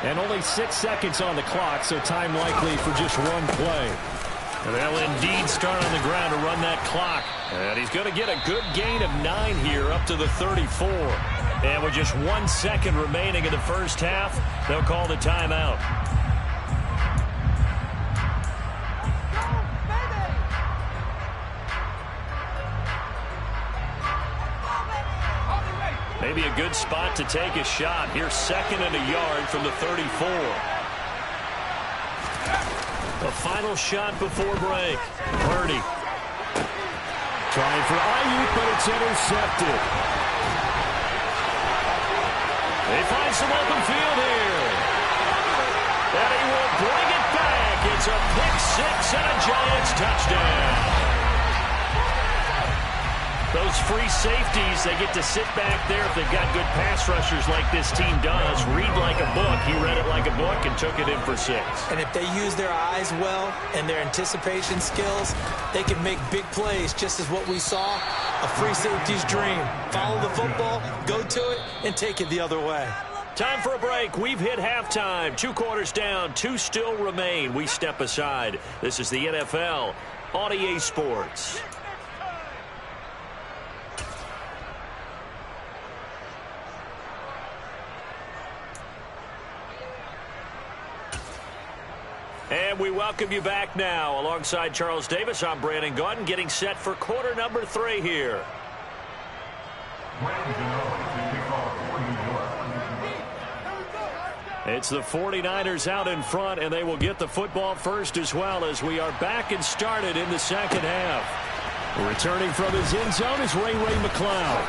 And only 6 seconds on the clock, so time likely for just one play. And they'll indeed start on the ground to run that clock. And he's going to get a good gain of 9 here up to the 34. And with just 1 second remaining in the first half, they'll call the timeout. Maybe a good spot to take a shot. Here's 2nd and a yard from the 34. The final shot before break. Purdy. Trying for Ayuk, but it's intercepted. They find some open field here. And he will bring it back. It's a pick six and a Giants touchdown. Those free safeties, they get to sit back there if they've got good pass rushers like this team does. Read like a book. He read it like a book and took it in for 6. And if they use their eyes well and their anticipation skills, they can make big plays, just as what we saw, a free safety's dream. Follow the football, go to it, and take it the other way. Time for a break. We've hit halftime. 2 quarters down, 2 still remain. We step aside. This is the NFL on EA Sports. And we welcome you back now. Alongside Charles Davis, I'm Brandon Gaudin, getting set for quarter number 3 here. It's the 49ers out in front, and they will get the football first as well as we are back and started in the second half. Returning from his end zone is Ray McCloud.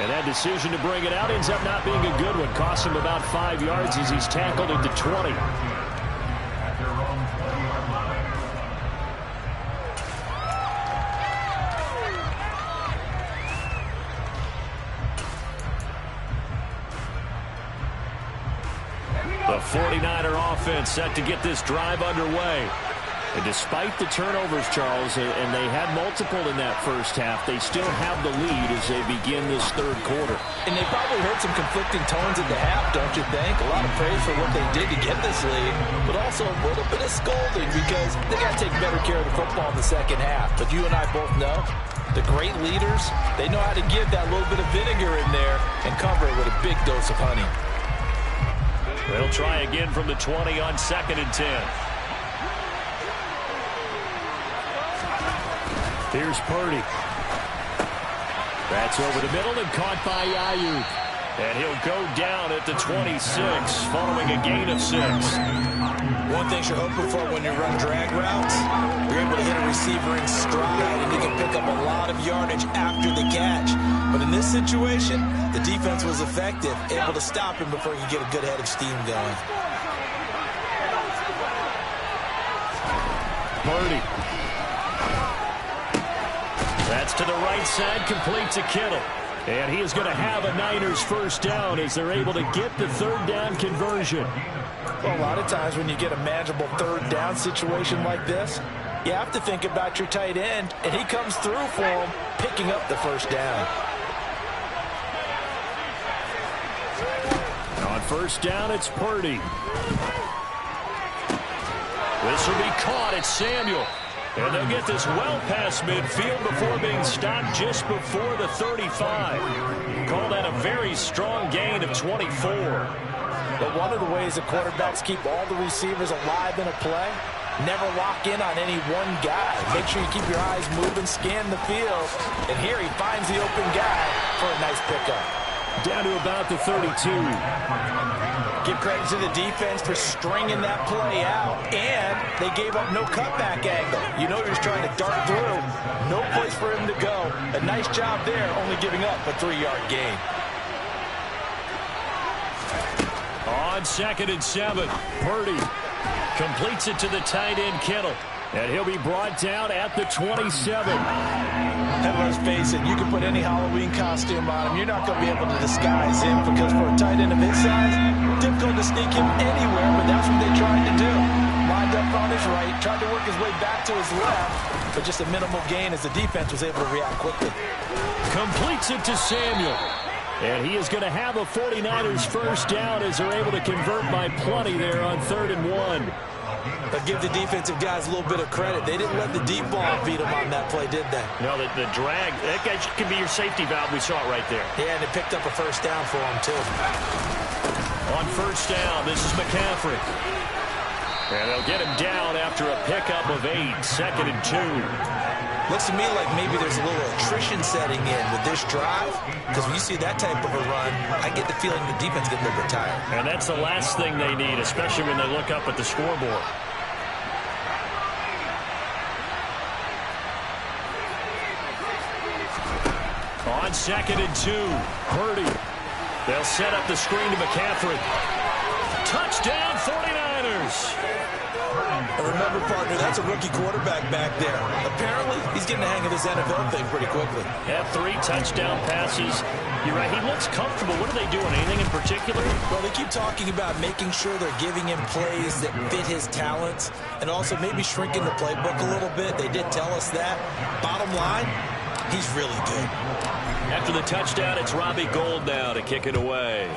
And that decision to bring it out ends up not being a good one. Costs him about 5 yards as he's tackled at the 20. The 49er offense set to get this drive underway. And despite the turnovers, Charles, and they had multiple in that first half, they still have the lead as they begin this third quarter. And they probably heard some conflicting tones at the half, don't you think? A lot of praise for what they did to get this lead, but also a little bit of scolding because they got to take better care of the football in the second half. But you and I both know the great leaders, they know how to give that little bit of vinegar in there and cover it with a big dose of honey. They'll try again from the 20 on 2nd and 10. Here's Purdy. That's over the middle and caught by Ayuk. And he'll go down at the 26 following a gain of 6. One thing you're hoping for when you run drag routes, you're able to hit a receiver in stride, and you can pick up a lot of yardage after the catch. But in this situation, the defense was effective, able to stop him before he could get a good head of steam going. Purdy. That's to the right side, complete to Kittle. And he is going to have a Niners first down as they're able to get the third down conversion. Well, a lot of times when you get a manageable third down situation like this, you have to think about your tight end, and he comes through for him, picking up the first down. On first down, it's Purdy. This will be caught. It's Samuel. And they'll get this well past midfield before being stopped just before the 35. Call that a very strong gain of 24. But one of the ways the quarterbacks keep all the receivers alive in a play, never lock in on any one guy. Make sure you keep your eyes moving, scan the field. And here he finds the open guy for a nice pickup. Down to about the 32. Give credit to the defense for stringing that play out, and they gave up no cutback angle. You know he was trying to dart through. No place for him to go. A nice job there, only giving up a 3-yard gain. On 2nd and 7, Purdy completes it to the tight end Kittle. And he'll be brought down at the 27. And let's face it, you can put any Halloween costume on him. You're not going to be able to disguise him because for a tight end of his size, difficult to sneak him anywhere, but that's what they tried to do. Lined up on his right, tried to work his way back to his left, but just a minimal gain as the defense was able to react quickly. Completes it to Samuel. And he is going to have a 49ers first down as they're able to convert by plenty there on 3rd and 1. But give the defensive guys a little bit of credit. They didn't let the deep ball beat them on that play, did they? No, the drag, that guy can be your safety valve. We saw it right there. Yeah, and they picked up a first down for him, too. On first down, this is McCaffrey. And they'll get him down after a pickup of 8, 2nd and 2. Looks to me like maybe there's a little attrition setting in with this drive, because when you see that type of a run, I get the feeling the defense gets a little bit tired. And that's the last thing they need, especially when they look up at the scoreboard. On 2nd and 2, Purdy. They'll set up the screen to McCaffrey. Touchdown, 49ers! And remember, partner, that's a rookie quarterback back there. Apparently, he's getting the hang of this NFL thing pretty quickly. Yeah, 3 touchdown passes. You're right, he looks comfortable. What are they doing? Anything in particular? Well, they keep talking about making sure they're giving him plays that fit his talents and also maybe shrinking the playbook a little bit. They did tell us that. Bottom line, he's really good. After the touchdown, it's Robbie Gould now to kick it away.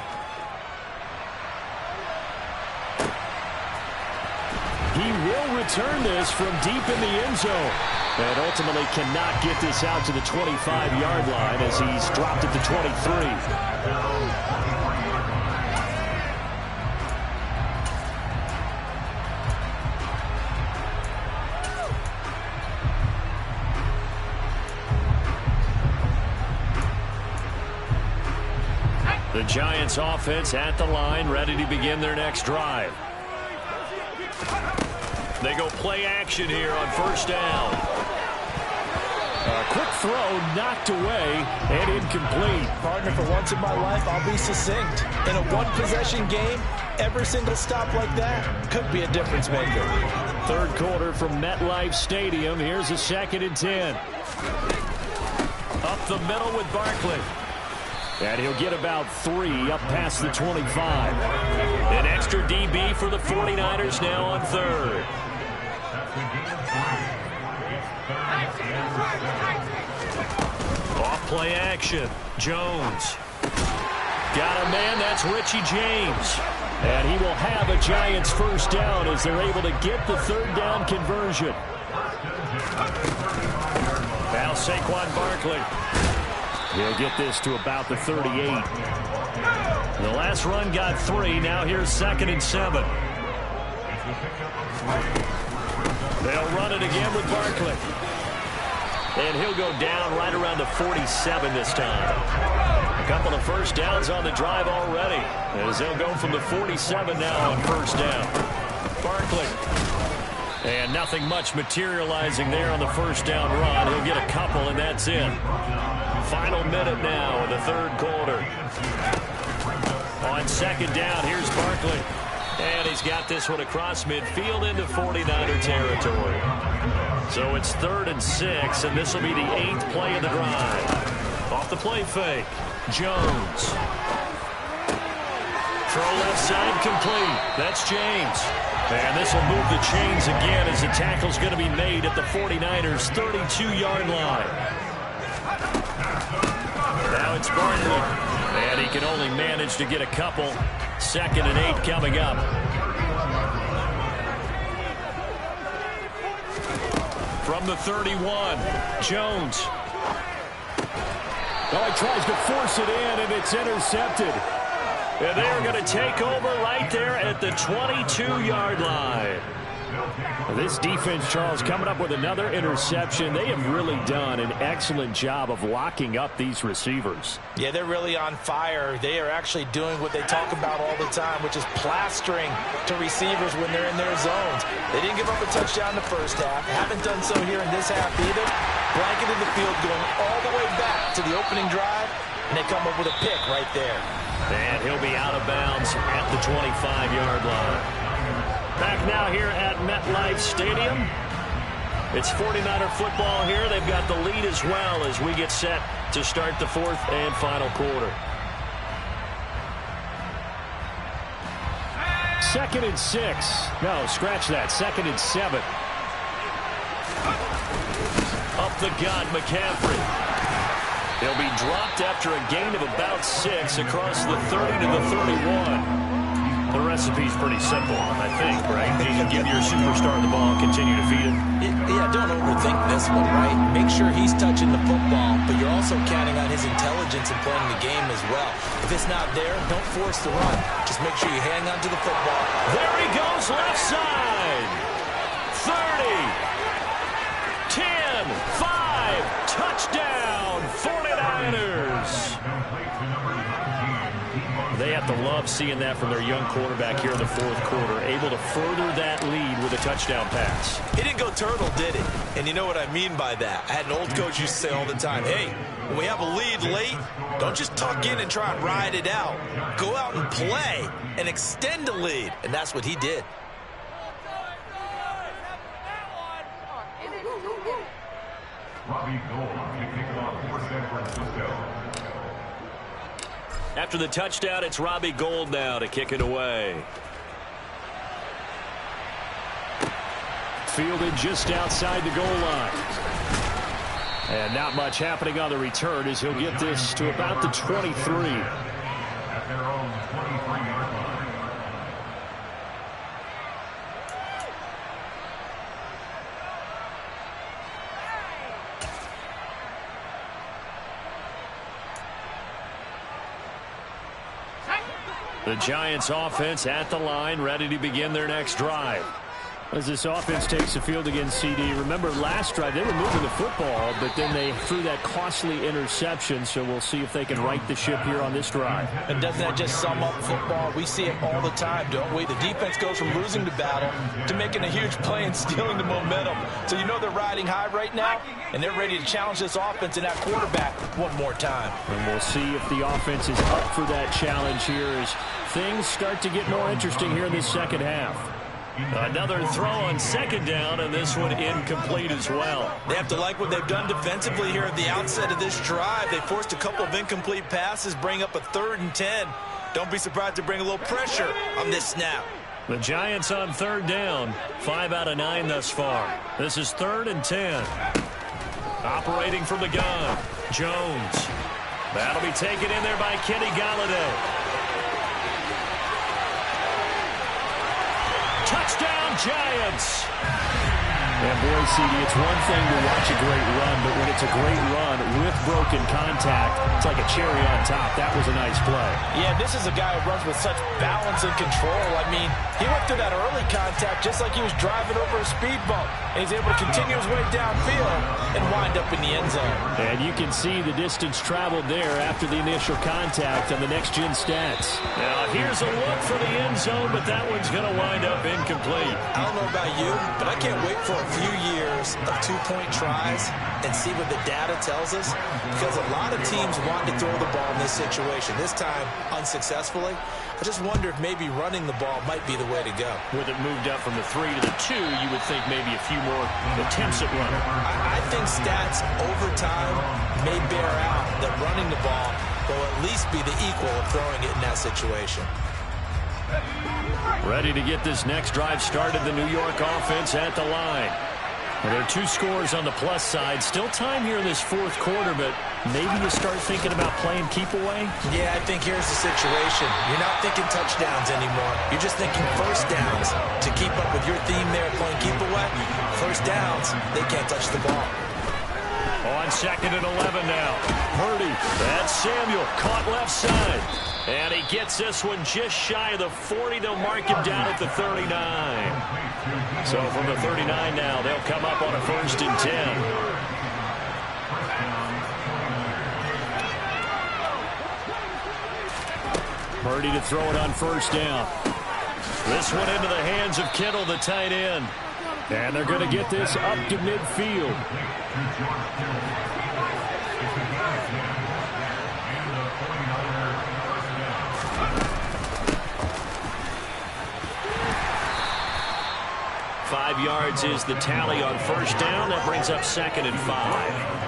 He will return this from deep in the end zone. And ultimately cannot get this out to the 25-yard line as he's dropped at the 23. The Giants offense at the line, ready to begin their next drive. They go play action here on first down. A quick throw knocked away and incomplete. Partner, for once in my life, I'll be succinct. In a one-possession game, every single stop like that could be a difference maker. Third quarter from MetLife Stadium. Here's a 2nd and 10. Up the middle with Barkley. And he'll get about 3 up past the 25. An extra DB for the 49ers now on 3rd. Off play action. Jones. Got a man, that's Richie James. And he will have a Giants first down as they're able to get the 3rd down conversion. Now Saquon Barkley. He'll get this to about the 38. The last run got 3. Now here's 2nd and 7. They'll run it again with Barkley. And he'll go down right around the 47 this time. A couple of first downs on the drive already, as they'll go from the 47 now on first down. Barkley. And nothing much materializing there on the first down run. He'll get a couple, and that's it. Final minute now in the third quarter. On second down, here's Barkley. And he's got this one across midfield into 49er territory. So it's 3rd and 6, and this will be the 8th play of the drive. Off the play fake, Jones. Throw left side complete. That's James. And this will move the chains again as the tackle's going to be made at the 49ers' 32-yard line. Now it's Barkley. And he can only manage to get a couple. 2nd and 8 coming up. From the 31, Jones. Oh, he tries to force it in, and it's intercepted. And they're going to take over right there at the 22-yard line. This defense, Charles, coming up with another interception. They have really done an excellent job of locking up these receivers. Yeah, they're really on fire. They are actually doing what they talk about all the time, which is plastering to receivers when they're in their zones. They didn't give up a touchdown in the first half. Haven't done so here in this half either. Blanketed the field going all the way back to the opening drive, and they come up with a pick right there. And he'll be out of bounds at the 25-yard line. Back now here at MetLife Stadium. It's 49er football here. They've got the lead as well as we get set to start the 4th and final quarter. 2nd and 6. No, scratch that. 2nd and 7. Up the gut, McCaffrey. He'll be dropped after a gain of about 6 across the 30 to the 31. The recipe's pretty simple, I think, right? You give your superstar the ball, continue to feed him. Yeah, don't overthink this one, right? Make sure he's touching the football, but you're also counting on his intelligence in playing the game as well. If it's not there, don't force the run. Just make sure you hang on to the football. There he goes, left side. 30, 10, 5, touchdown, 49ers. They have to love seeing that from their young quarterback here in the 4th quarter, able to further that lead with a touchdown pass. He didn't go turtle, did he? And you know what I mean by that. I had an old coach used to say all the time, hey, when we have a lead late, don't just tuck in and try and ride it out. Go out and play and extend the lead. And that's what he did. After the touchdown, it's Robbie Gould now to kick it away. Fielded just outside the goal line. And not much happening on the return as he'll get this to about the 23. The Giants offense at the line, ready to begin their next drive. As this offense takes the field against CD, remember last drive they were moving the football, but then they threw that costly interception, so we'll see if they can right the ship here on this drive. And doesn't that just sum up football? We see it all the time, don't we? The defense goes from losing the battle to making a huge play and stealing the momentum. So you know they're riding high right now, and they're ready to challenge this offense and that quarterback one more time. And we'll see if the offense is up for that challenge here as things start to get more interesting here in this second half. Another throw on second down, and this one incomplete as well. They have to like what they've done defensively here at the outset of this drive. They forced a couple of incomplete passes, bring up a 3rd and 10. Don't be surprised to bring a little pressure on this snap. The Giants on 3rd down, 5 out of 9 thus far. This is 3rd and 10. Operating from the gun, Jones. That'll be taken in there by Kenny Golladay. Touchdown, Giants. And boy, CD, it's one thing to watch a great run, but when it's a great run with broken contact, it's like a cherry on top. That was a nice play. Yeah, this is a guy who runs with such balance and control. I mean, he went through that early contact just like he was driving over a speed bump. And he's able to continue his way downfield and wind up in the end zone. And you can see the distance traveled there after the initial contact on the next-gen stats. Now, here's a look for the end zone, but that one's going to wind up incomplete. I don't know about you, but I can't wait for a few years of two-point tries and see what the data tells us, because a lot of teams want to throw the ball in this situation. This time, unsuccessfully. I just wonder if maybe running the ball might be the way to go. With it moved up from the 3 to the 2, you would think maybe a few more attempts at running. I think stats over time may bear out that running the ball will at least be the equal of throwing it in that situation. Ready to get this next drive started, the New York offense at the line. Well, there are 2 scores on the plus side. Still time here in this fourth quarter, but maybe you start thinking about playing keep away? Yeah, I think here's the situation. You're not thinking touchdowns anymore. You're just thinking first downs. To keep up with your theme there, playing keep away, first downs, they can't touch the ball. On 2nd and 11 now. Purdy, that's Samuel, caught left side. And he gets this one just shy of the 40. They'll mark him down at the 39. So from the 39 now, they'll come up on a 1st and 10. Purdy to throw it on 1st down. This one into the hands of Kittle, the tight end. And they're going to get this up to midfield. Five yards is the tally on 1st down. That brings up 2nd and 5.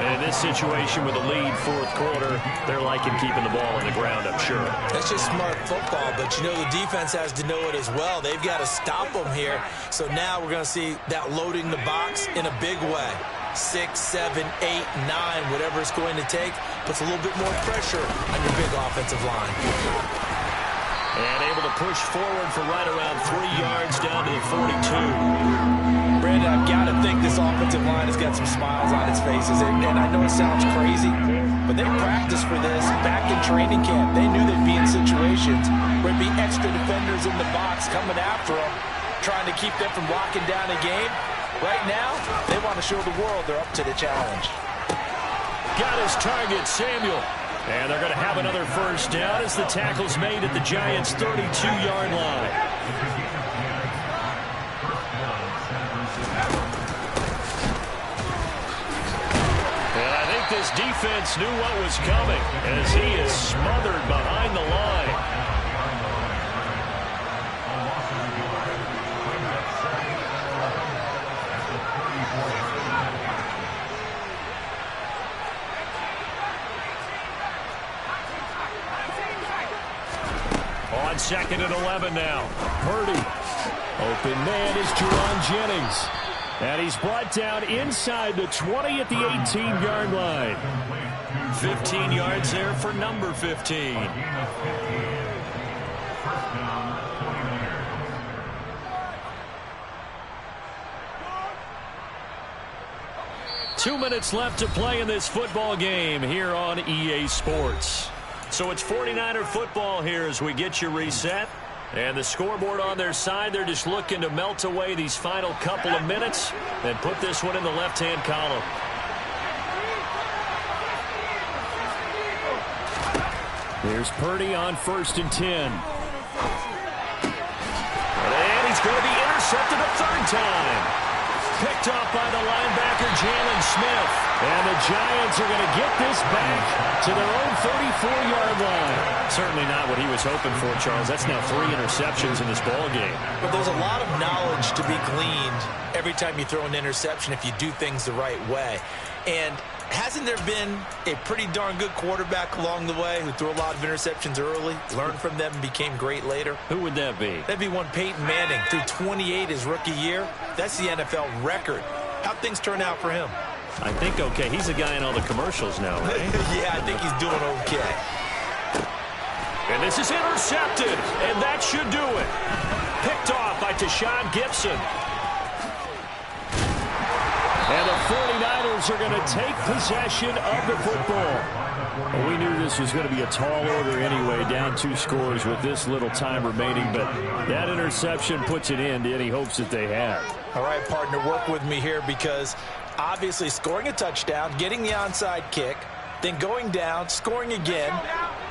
And in this situation with a lead, fourth quarter, they're liking keeping the ball on the ground, I'm sure. That's just smart football, but you know the defense has to know it as well. They've got to stop them here. So now we're going to see that loading the box in a big way. 6, 7, 8, 9, whatever it's going to take, puts a little bit more pressure on your big offensive line. And able to push forward for right around 3 yards down to the 42. Brandon, I've got to think this offensive line has got some smiles on its faces. And I know it sounds crazy, but they practiced for this back in training camp. They knew they'd be in situations where it'd be extra defenders in the box coming after them, trying to keep them from locking down a game. Right now, they want to show the world they're up to the challenge. Got his target, Samuel. And they're going to have another 1st down as the tackle's made at the Giants' 32-yard line. And I think this defense knew what was coming as he is smothered behind the line. On 2nd and 11 now. Purdy. Open man is Jerron Jennings. And he's brought down inside the 20 at the 18-yard line. 15 yards there for number 15. Two minutes left to play in this football game here on EA Sports. So it's 49er football here as we get you reset. And the scoreboard on their side, they're just looking to melt away these final couple of minutes and put this one in the left-hand column. Here's Purdy on 1st and 10. And he's going to be intercepted a 3rd time. Picked off by the linebacker, Jalen Smith. And the Giants are going to get this back to their own 34-yard line. Certainly not what he was hoping for, Charles. That's now 3 interceptions in this ball game. But there's a lot of knowledge to be gleaned every time you throw an interception if you do things the right way. And hasn't there been a pretty darn good quarterback along the way who threw a lot of interceptions early, learned from them, and became great later? Who would that be? That'd be one Peyton Manning. Threw 28 his rookie year. That's the NFL record. How'd things turn out for him? I think okay. He's a guy in all the commercials now, right? Yeah, I think he's doing okay. And this is intercepted, and that should do it. Picked off by Tashawn Gibson. Eagles are going to take possession of the football. Well, we knew this was going to be a tall order anyway, down 2 scores with this little time remaining, but that interception puts an end to any hopes that they have. All right, partner, work with me here because obviously scoring a touchdown, getting the onside kick, then going down, scoring again,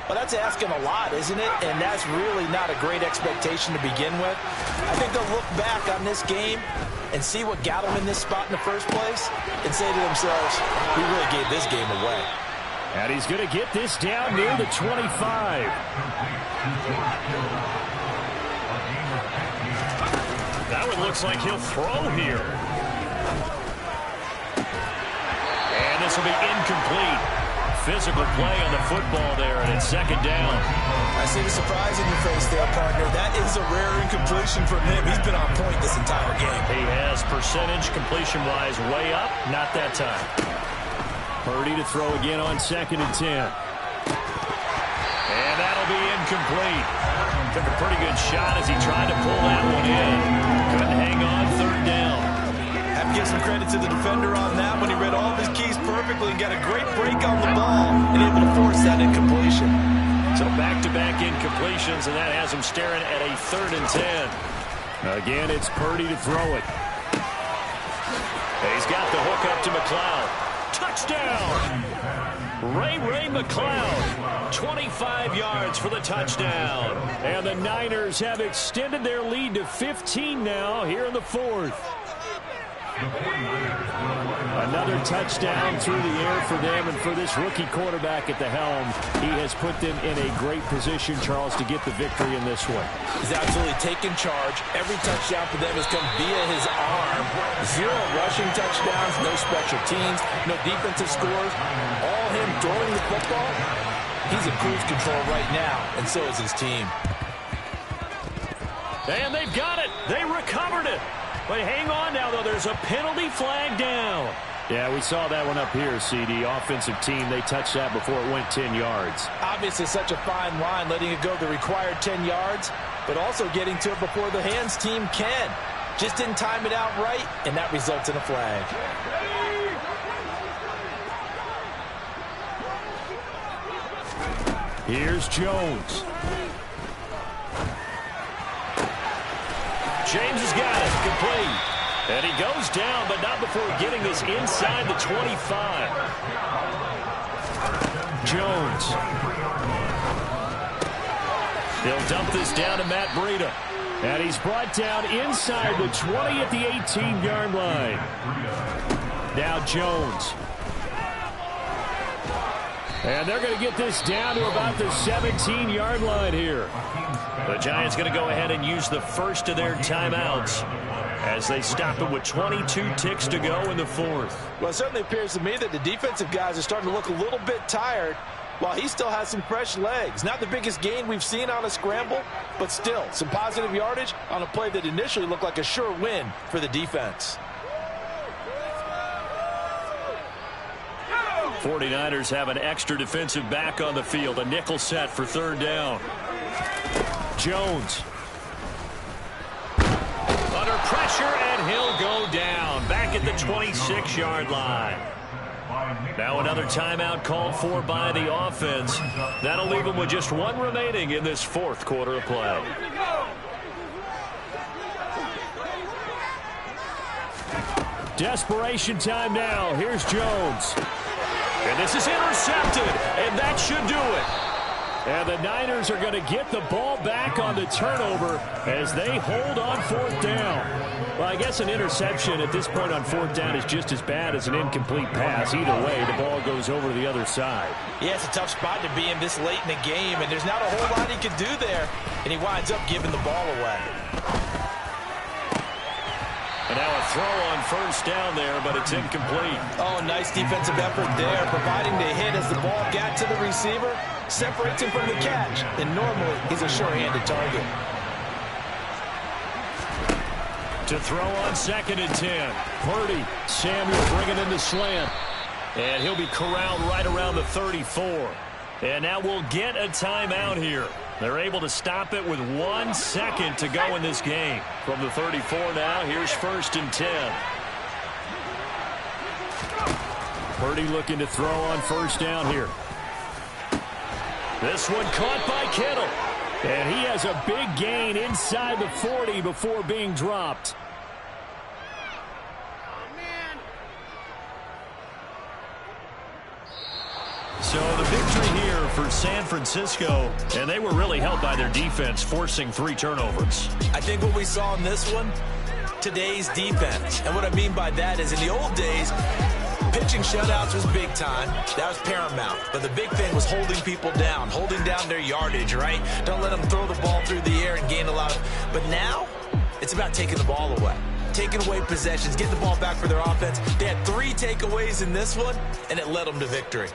well, that's asking a lot, isn't it? And that's really not a great expectation to begin with. I think they'll look back on this game and see what got them in this spot in the first place and say to themselves, we really gave this game away. And he's going to get this down near the 25. That one looks like he'll throw here. And this will be incomplete. Physical play on the football there, and it's second down. I see the surprise in your face there, partner. That is a rare incompletion from him. He's been on point this entire game. He has percentage completion-wise way up. Not that time. Purdy to throw again on 2nd and 10. And that'll be incomplete. Took a pretty good shot as he tried to pull that one in. Couldn't hang on, 3rd down. Have to give some credit to the defender on that one. He read all of his keys perfectly and got a great break on the ball and able to force that incompletion. So back-to-back incompletions, and that has him staring at a 3rd and 10. Again, it's Purdy to throw it. He's got the hook up to McLeod. Touchdown! Ray McLeod, 25 yards for the touchdown. And the Niners have extended their lead to 15 now here in the 4th. Another touchdown through the air for them, and for this rookie quarterback at the helm, he has put them in a great position, Charles, to get the victory in this one. He's absolutely taken charge. Every touchdown for them has come via his arm. 0 rushing touchdowns, no special teams, no defensive scores. All him throwing the football. He's in cruise control right now, and so is his team. And they've got it. They recovered it. But hang on now, though. There's a penalty flag down. Yeah, we saw that one up here, CD. Offensive team, they touched that before it went 10 yards. Obviously such a fine line, letting it go the required 10 yards, but also getting to it before the hands team can. Just didn't time it out right, and that results in a flag. Here's Jones. James has got it, complete. And he goes down, but not before getting this inside the 25. Jones. They'll dump this down to Matt Breida. And he's brought down inside the 20 at the 18-yard line. Now Jones. And they're going to get this down to about the 17-yard line here. The Giants going to go ahead and use the first of their timeouts as they stop it with 22 ticks to go in the 4th. Well, it certainly appears to me that the defensive guys are starting to look a little bit tired while he still has some fresh legs. Not the biggest gain we've seen on a scramble, but still some positive yardage on a play that initially looked like a sure win for the defense. 49ers have an extra defensive back on the field. A nickel set for 3rd down. Jones. Under pressure, and he'll go down. Back at the 26-yard line. Now another timeout called for by the offense. That'll leave them with just 1 remaining in this 4th quarter of play. Desperation time now. Here's Jones. And this is intercepted, and that should do it. And the Niners are going to get the ball back on the turnover as they hold on 4th down. Well, I guess an interception at this point on 4th down is just as bad as an incomplete pass. Either way, the ball goes over to the other side. Yeah, it's a tough spot to be in this late in the game, and there's not a whole lot he can do there, and he winds up giving the ball away. And now a throw on 1st down there, but it's incomplete. Oh, nice defensive effort there, providing the hit as the ball got to the receiver, separates him from the catch, and normally he's a sure-handed target. To throw on 2nd and 10. Purdy, Samuel bringing in the slant. And he'll be corralled right around the 34. And now we'll get a timeout here. They're able to stop it with 1 second to go in this game. From the 34 now, here's 1st and 10. Purdy looking to throw on first down here. This one caught by Kittle. And he has a big gain inside the 40 before being dropped. So the victory here for San Francisco, and they were really helped by their defense, forcing 3 turnovers. I think what we saw in this one, today's defense. And what I mean by that is in the old days, pitching shutouts was big time. That was paramount. But the big thing was holding people down, holding down their yardage, right? Don't let them throw the ball through the air and gain a lot of... But now, it's about taking the ball away. Taking away possessions, getting the ball back for their offense. They had 3 takeaways in this one, and it led them to victory.